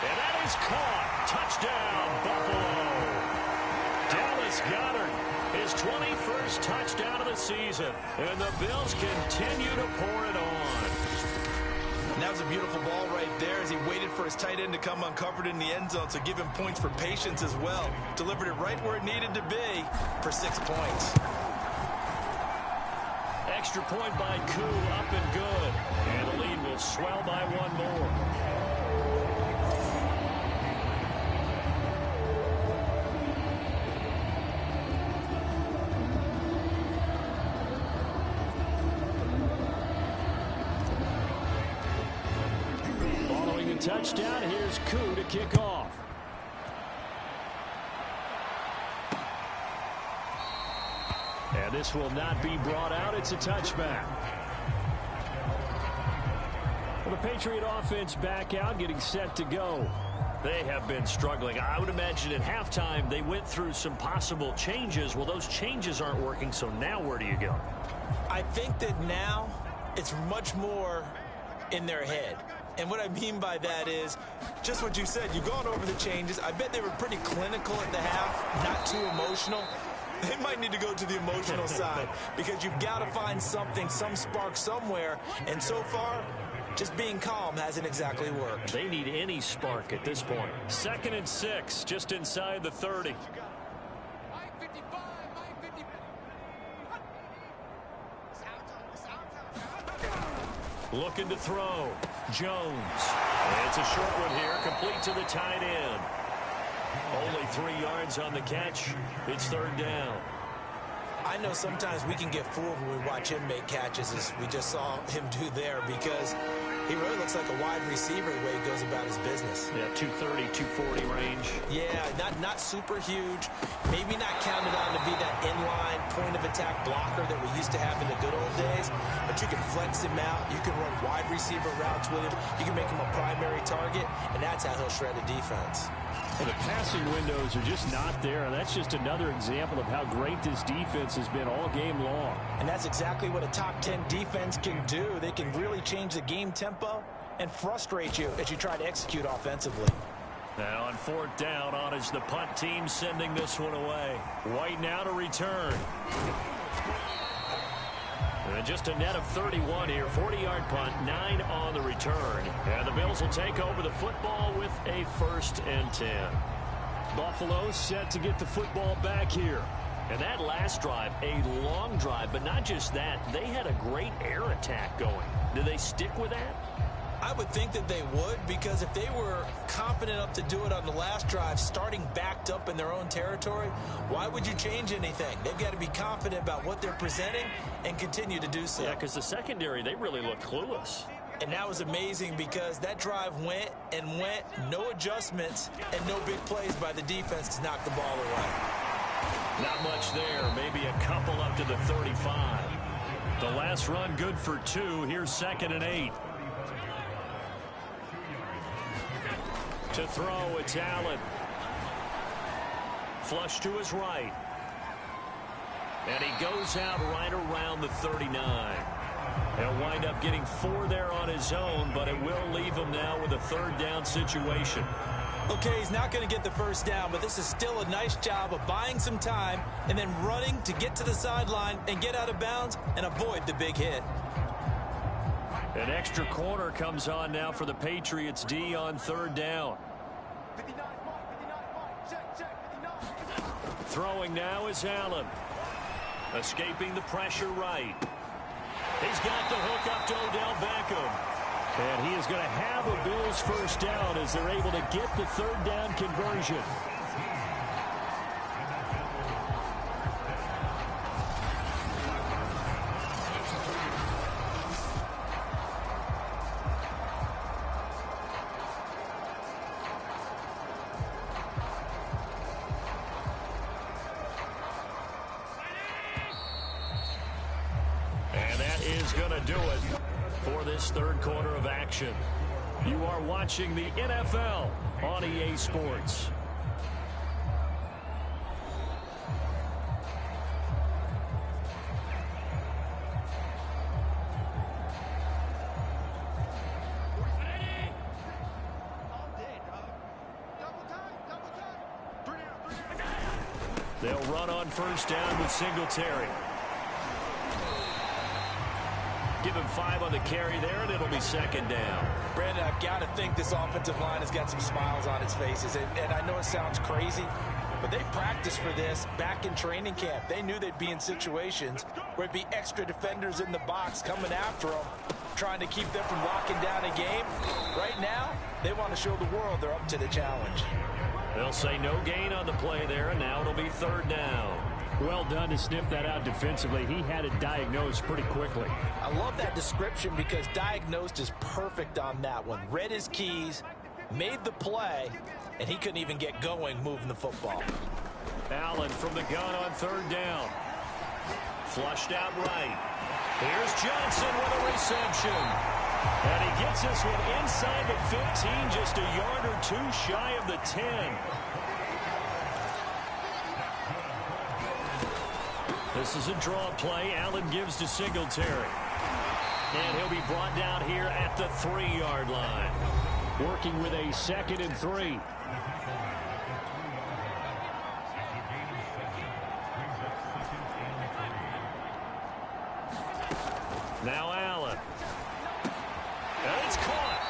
And that is caught. Touchdown, Buffalo. Dallas Goedert, his 21st touchdown of the season. And the Bills continue to pour it on.
And that was a beautiful ball right there as he waited for his tight end to come uncovered in the end zone, so give him points for patience as well. Delivered it right where it needed to be for 6 points.
Extra point by Koo, up and good. And the lead will swell by 1 more. Following the touchdown, here's Koo to kick off. And this will not be brought out. It's a touchback. Well, the Patriot offense back out, getting set to go. They have been struggling. I would imagine at halftime they went through some possible changes. Well, those changes aren't working, so now where do you go?
I think that now it's much more in their head. And what I mean by that is just what you said. You've gone over the changes. I bet they were pretty clinical at the half, not too emotional. They might need to go to the emotional side because you've got to find something, some spark somewhere. And so far, just being calm hasn't exactly worked.
They need any spark at this point. 2nd and 6, just inside the 30. Looking to throw. Jones. It's a short one here, complete to the tight end. Only 3 yards on the catch. It's 3rd down.
I know sometimes we can get fooled when we watch him make catches, as we just saw him do there, because he really looks like a wide receiver the way he goes about his business.
Yeah, 230, 240 range.
Yeah, not super huge. Maybe not counted on to be that inline point-of-attack blocker that we used to have in the good old days, but you can flex him out. You can run wide receiver routes with him. You can make him a primary target, and that's how he'll shred a defense.
And the passing windows are just not there, and that's just another example of how great this defense has been all game long.
And that's exactly what a top 10 defense can do. They can really change the game tempo and frustrate you as you try to execute offensively.
Now on 4th down, on is the punt team sending this one away. White now to return. And just a net of 31 here. 40-yard punt, 9 on the return. And the Bills will take over the football with a 1st and 10. Buffalo set to get the football back here. And that last drive, a long drive, but not just that. They had a great air attack going. Do they stick with that?
I would think that they would, because if they were confident enough to do it on the last drive, starting backed up in their own territory, why would you change anything? They've got to be confident about what they're presenting and continue to do so.
Yeah, because the secondary, they really look clueless.
And that was amazing because that drive went and went, no adjustments and no big plays by the defense to knock the ball away.
Not much there, maybe a couple up to the 35. The last run good for 2. Here's 2nd and 8. To throw, it's Allen. Flush to his right. And he goes out right around the 39. He'll wind up getting 4 there on his own, but it will leave him now with a 3rd down situation.
Okay, he's not going to get the 1st down, but this is still a nice job of buying some time and then running to get to the sideline and get out of bounds and avoid the big hit.
An extra corner comes on now for the Patriots D on 3rd down. Throwing now is Allen. Escaping the pressure right. He's got the hook up to Odell Beckham. And he is going to have a Bills 1st down as they're able to get the 3rd down conversion. Do it for this 3rd quarter of action. You are watching the NFL on EA Sports. They'll run on 1st down with Singletary. Give him 5 on the carry there, and it'll be 2nd down.
Brandon, I've got to think this offensive line has got some smiles on its faces. And I know it sounds crazy, but they practiced for this back in training camp. They knew they'd be in situations where it'd be extra defenders in the box coming after them, trying to keep them from locking down a game. Right now, they want to show the world they're up to the challenge.
They'll say no gain on the play there, and now it'll be 3rd down. Well done to sniff that out defensively. He had it diagnosed pretty quickly.
I love that description because diagnosed is perfect on that one. Read his keys, made the play, and he couldn't even get going moving the football.
Allen from the gun on 3rd down. Flushed out right. Here's Johnson with a reception. And he gets this one inside the 15, just a yard or two shy of the 10. This is a draw play. Allen gives to Singletary. And he'll be brought down here at the 3-yard line. Working with a 2nd and 3. Now Allen. And it's caught.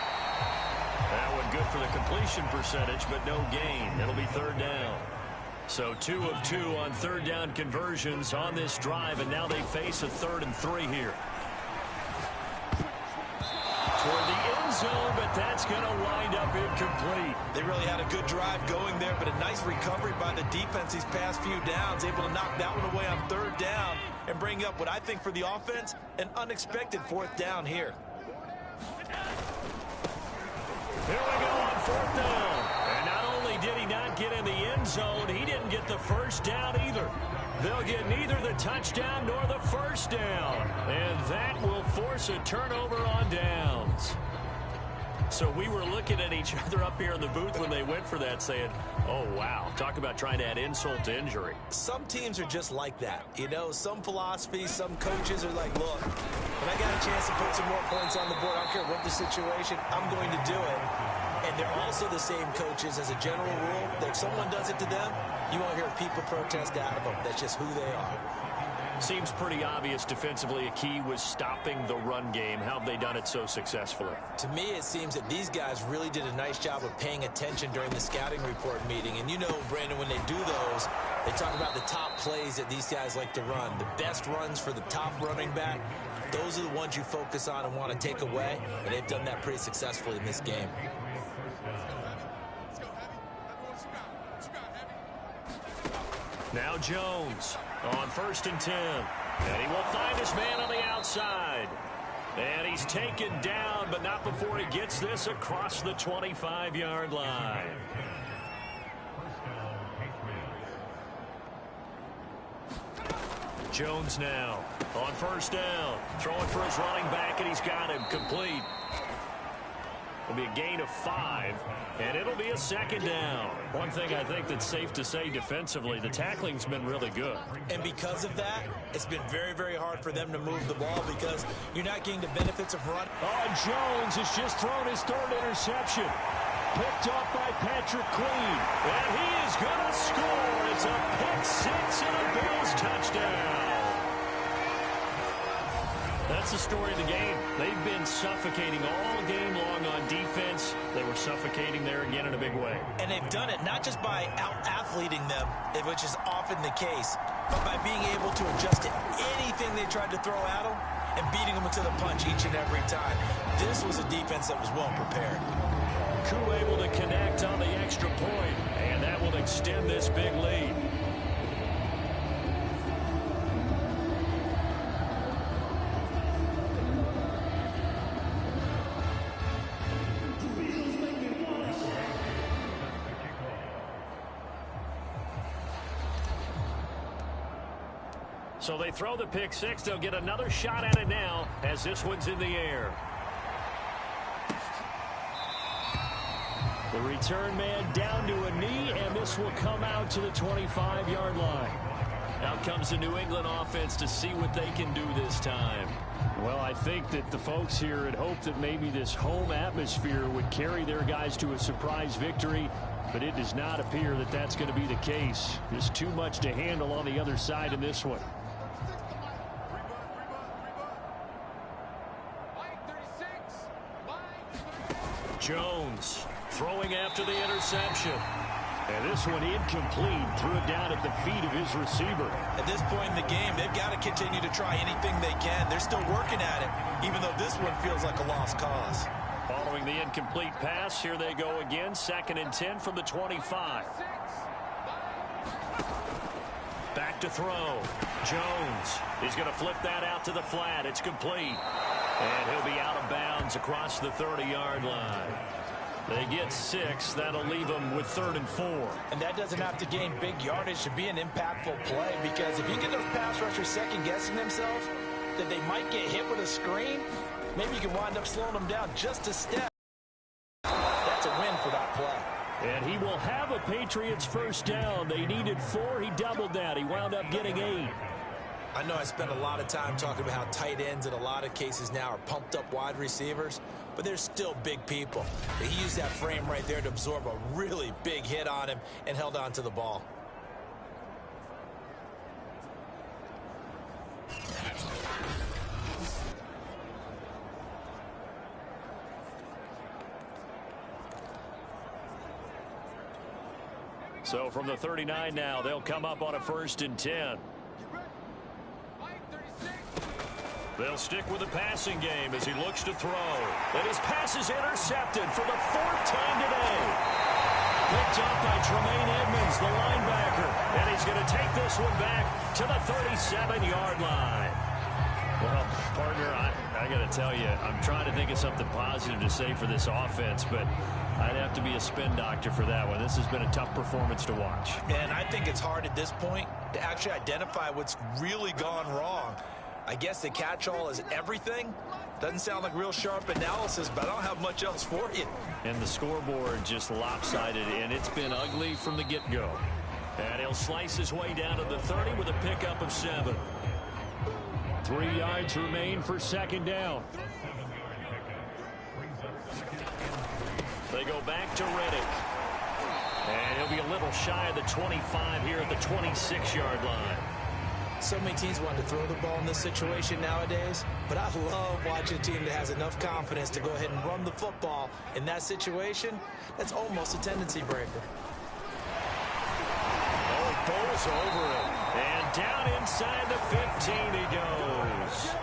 That one good for the completion percentage, but no gain. It'll be 3rd down. So 2 of 2 on 3rd down conversions on this drive, and now they face a 3rd and 3 here. Toward the end zone, but that's going to wind up incomplete.
They really had a good drive going there, but a nice recovery by the defense these past few downs, able to knock that one away on 3rd down and bring up what I think for the offense, an unexpected 4th down here.
Here we go on 4th down. And not only did he not get in the end zone, he didn't get the 1st down either. They'll get neither the touchdown nor the 1st down. And that will force a turnover on downs. So we were looking at each other up here in the booth when they went for that saying, oh, wow, talk about trying to add insult to injury.
Some teams are just like that. You know, some philosophies, some coaches are like, look, when I got a chance to put some more points on the board, I don't care what the situation, I'm going to do it. And they're also the same coaches as a general rule that if someone does it to them, you won't hear people protest out of them. That's just who they are.
Seems pretty obvious defensively a key was stopping the run game. How have they done it so successfully?
To me, it seems that these guys really did a nice job of paying attention during the scouting report meeting. And you know, Brandon, when they do those, they talk about the top plays that these guys like to run. The best runs for the top running back, those are the ones you focus on and want to take away. And they've done that pretty successfully in this game.
Now Jones on 1st and 10. And he will find his man on the outside. And he's taken down, but not before he gets this across the 25-yard line. Jones now on 1st down. Throwing for his running back, and he's got him complete. It'll be a gain of 5, and it'll be a 2nd down. One thing I think that's safe to say defensively, the tackling's been really good.
And because of that, it's been very, very hard for them to move the ball because you're not getting the benefits of run.
Oh, Jones has just thrown his 3rd interception. Picked up by Patrick Queen. And he is going to score. It's a pick-6 and a Bills touchdown. That's the story of the game. They've been suffocating all game long on defense. They were suffocating there again in a big way.
And they've done it not just by out-athleting them, which is often the case, but by being able to adjust to anything they tried to throw at them and beating them to the punch each and every time. This was a defense that was well prepared.
Koo able to connect on the extra point, and that will extend this big lead. So they throw the pick-6. They'll get another shot at it now as this one's in the air. The return man down to a knee, and this will come out to the 25-yard line. Out comes the New England offense to see what they can do this time. Well, I think that the folks here had hoped that maybe this home atmosphere would carry their guys to a surprise victory, but it does not appear that that's going to be the case. There's too much to handle on the other side in this one. Jones throwing after the interception. And this one incomplete. Threw it down at the feet of his receiver.
At this point in the game, they've got to continue to try anything they can. They're still working at it, even though this one feels like a lost cause.
Following the incomplete pass, here they go again. 2nd and 10 from the 25. Back to throw. Jones. He's going to flip that out to the flat. It's complete. And he'll be out of bounds across the 30-yard line. They get 6. That'll leave them with 3rd and 4.
And that doesn't have to gain big yardage to be an impactful play, because if you get those pass rushers second-guessing themselves, that they might get hit with a screen, maybe you can wind up slowing them down just a step. That's a win for that play.
And he will have a Patriots first down. They needed 4. He doubled that. He wound up getting 8.
I know I spent a lot of time talking about how tight ends in a lot of cases now are pumped up wide receivers, but they're still big people. He used that frame right there to absorb a really big hit on him and held on to the ball.
So from the 39 now, they'll come up on a 1st and 10. They'll stick with the passing game as he looks to throw. And his pass is intercepted for the 4th time today. Picked up by Tremaine Edmonds, the linebacker. And he's going to take this one back to the 37-yard line. Well, partner, I got to tell you, I'm trying to think of something positive to say for this offense, but I'd have to be a spin doctor for that one. This has been a tough performance to watch.
And I think it's hard at this point to actually identify what's really gone wrong. I guess the catch-all is everything. Doesn't sound like real sharp analysis, but I don't have much else for you.
And the scoreboard just lopsided, and it's been ugly from the get-go. And he'll slice his way down to the 30 with a pickup of 7. 3 yards remain for 2nd down. They go back to Reddick. And he'll be a little shy of the 25 here at the 26-yard line.
So many teams want to throw the ball in this situation nowadays, but I love watching a team that has enough confidence to go ahead and run the football. In that situation, that's almost a tendency breaker.
Oh, he bowls over it. And down inside the 15 he goes.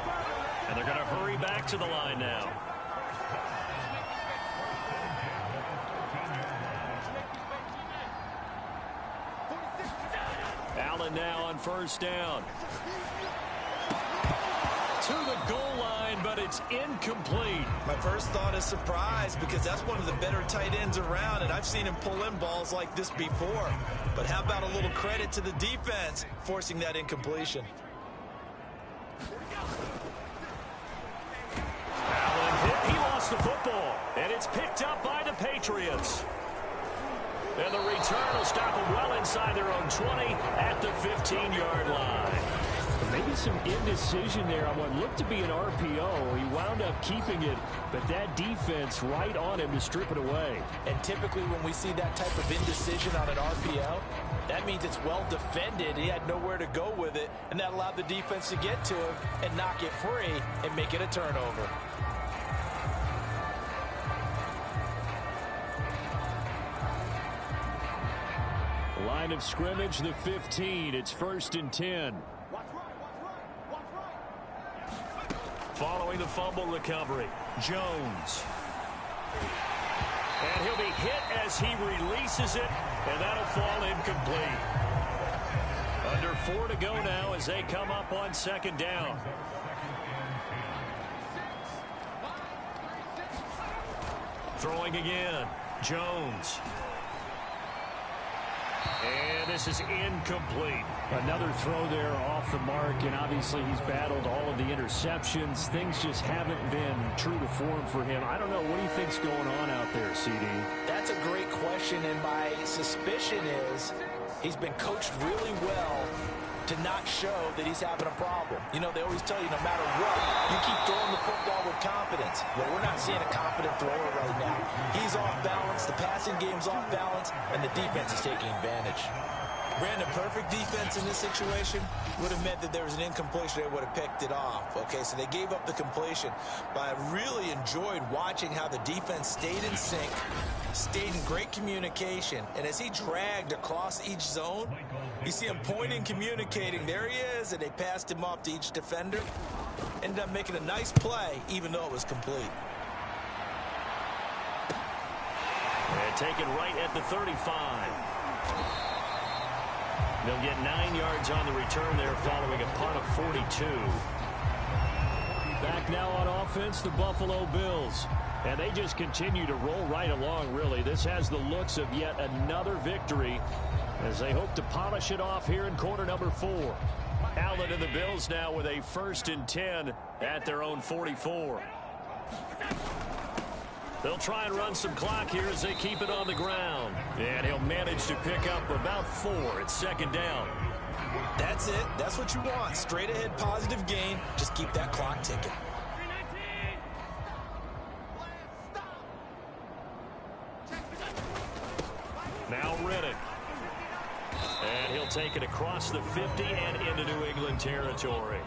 And they're going to hurry back to the line now. Allen now on 1st down. To the goal line, but it's incomplete.
My first thought is surprise because that's one of the better tight ends around, and I've seen him pull in balls like this before. But how about a little credit to the defense forcing that incompletion?
Allen hit. He lost the football, and it's picked up by the Patriots. And the return will stop them well inside their own 20 at the 15-yard line.
Maybe some indecision there on what looked to be an RPO. He wound up keeping it, but that defense right on him to strip it away.
And typically when we see that type of indecision on an RPO, that means it's well defended. He had nowhere to go with it, and that allowed the defense to get to him and knock it free and make it a turnover.
Line of scrimmage, the 15. It's 1st and 10. Following the fumble recovery, Jones. And he'll be hit as he releases it, and that'll fall incomplete. Under 4 to go now as they come up on 2nd down. Throwing again, Jones. And this is incomplete.
Another throw there off the mark, and obviously he's battled all of the interceptions. Things just haven't been true to form for him. I don't know. What do you think's going on out there, CD?
That's a great question, and my suspicion is he's been coached really well to not show that he's having a problem. You know, they always tell you no matter what, you keep throwing the football with confidence. Well, we're not seeing a confident thrower right now. He's off balance, the passing game's off balance, and the defense is taking advantage. Brandon, perfect defense in this situation would have meant that there was an incompletion. They would have picked it off. Okay, so they gave up the completion. But I really enjoyed watching how the defense stayed in sync, stayed in great communication. And as he dragged across each zone, you see him pointing, communicating. There he is, and they passed him off to each defender. Ended up making a nice play, even though it was complete.
And taken right at the 35. They'll get 9 yards on the return there following a punt of 42.
Back now on offense, the Buffalo Bills.
And they just continue to roll right along, really. This has the looks of yet another victory as they hope to polish it off here in quarter number 4. Allen and the Bills now with a 1st and 10 at their own 44. They'll try and run some clock here as they keep it on the ground. And he'll manage to pick up about 4. It's 2nd down.
That's it. That's what you want. Straight ahead positive gain. Just keep that clock ticking.
Now Riddick. And he'll take it across the 50 and into New England territory.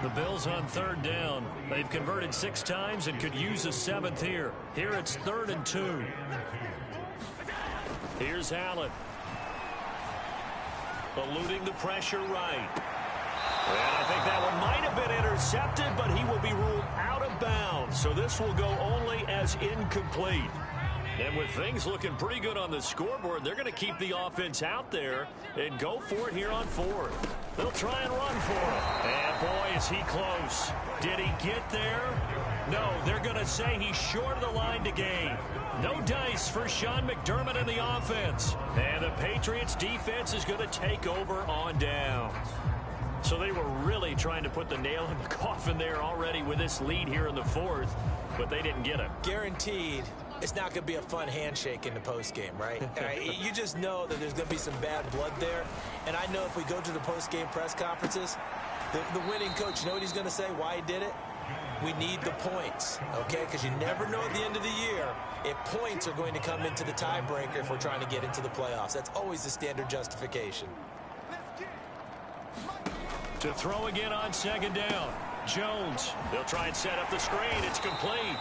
The Bills on 3rd down. They've converted 6 times and could use a 7th here. Here it's 3rd and 2. Here's Allen. Eluding the pressure right. And I think that one might have been intercepted, but he will be ruled out of bounds. So this will go only as incomplete. And with things looking pretty good on the scoreboard, they're going to keep the offense out there and go for it here on 4th. They'll try and run for it. And boy, is he close. Did he get there? No, they're going to say he's short of the line to gain. No dice for Sean McDermott and the offense. And the Patriots defense is going to take over on downs. So they were really trying to put the nail in the coffin there already with this lead here in the 4th, but they didn't get it.
Guaranteed. It's not going to be a fun handshake in the postgame, right? You just know that there's going to be some bad blood there. And I know if we go to the postgame press conferences, the winning coach, you know what he's going to say, why he did it? We need the points, okay? Because you never know at the end of the year if points are going to come into the tiebreaker if we're trying to get into the playoffs. That's always the standard justification.
To throw again on 2nd down. Jones. They'll try and set up the screen. It's complete.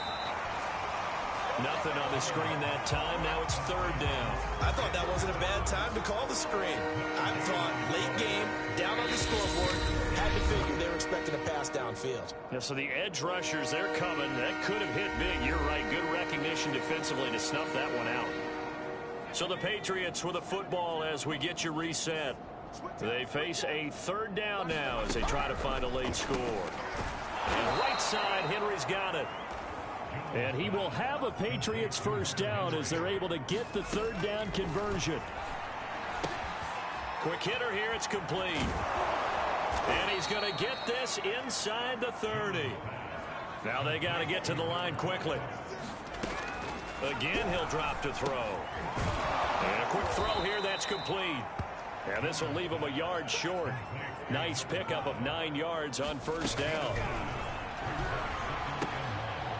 Nothing on the screen that time. Now it's 3rd down.
I thought that wasn't a bad time to call the screen. I thought late game, down on the scoreboard, had to figure they were expecting a pass downfield.
Yeah, so the edge rushers, they're coming. That could have hit big. You're right. Good recognition defensively to snuff that one out. So the Patriots with a football as we get you reset. They face a 3rd down now as they try to find a late score. And right side, Henry's got it. And he will have a Patriots 1st down as they're able to get the 3rd down conversion. Quick hitter here, it's complete. And he's going to get this inside the 30. Now they got to get to the line quickly. Again, he'll drop to throw. And a quick throw here, that's complete. And this will leave him a yard short. Nice pickup of 9 yards on 1st down.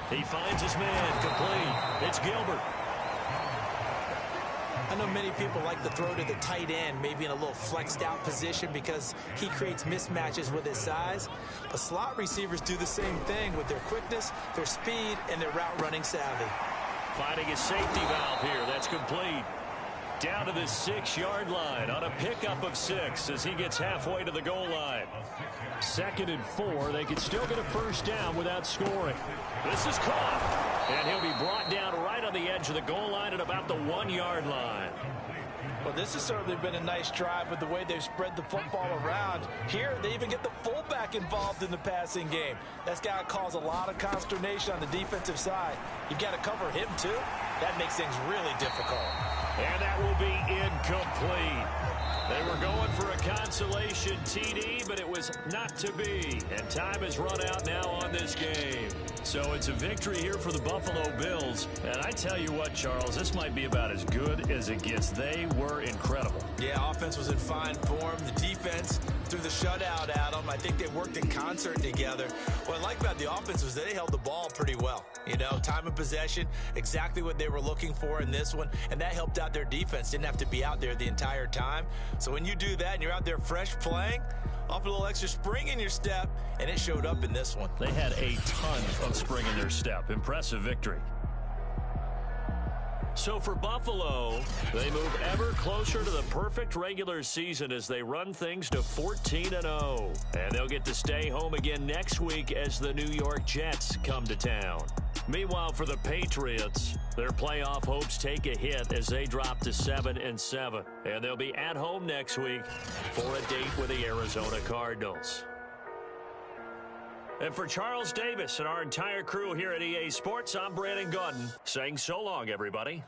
He finds his man, complete. It's Gilbert.
I know many people like to throw to the tight end, maybe in a little flexed out position because he creates mismatches with his size. But slot receivers do the same thing with their quickness, their speed, and their route running savvy.
Finding his safety valve here. That's complete. Down to the 6-yard line on a pickup of 6 as he gets halfway to the goal line. 2nd and 4. They could still get a 1st down without scoring. This is caught. And he'll be brought down right on the edge of the goal line at about the 1-yard line.
Well, this has certainly been a nice drive with the way they've spread the football around. Here, they even get the fullback involved in the passing game. That's got to cause a lot of consternation on the defensive side. You've got to cover him, too. That makes things really difficult.
And that will be incomplete. They were going for a consolation TD, but it was not to be. And time has run out now on this game. So it's a victory here for the Buffalo Bills. And I tell you what, Charles, this might be about as good as it gets. They were incredible.
Yeah, offense was in fine form. The defense threw the shutout at them. I think they worked in concert together. What I like about the offense was they held the ball pretty well. You know, time of possession, exactly what they were looking for in this one. And that helped out their defense. Didn't have to be out there the entire time. So when you do that and you're out there fresh playing, off a little extra spring in your step, and it showed up in this one.
They had a ton of spring in their step. Impressive victory. So for Buffalo, they move ever closer to the perfect regular season as they run things to 14-0. And they'll get to stay home again next week as the New York Jets come to town. Meanwhile, for the Patriots, their playoff hopes take a hit as they drop to 7-7. And they'll be at home next week for a date with the Arizona Cardinals. And for Charles Davis and our entire crew here at EA Sports, I'm Brandon Gaudin saying so long, everybody.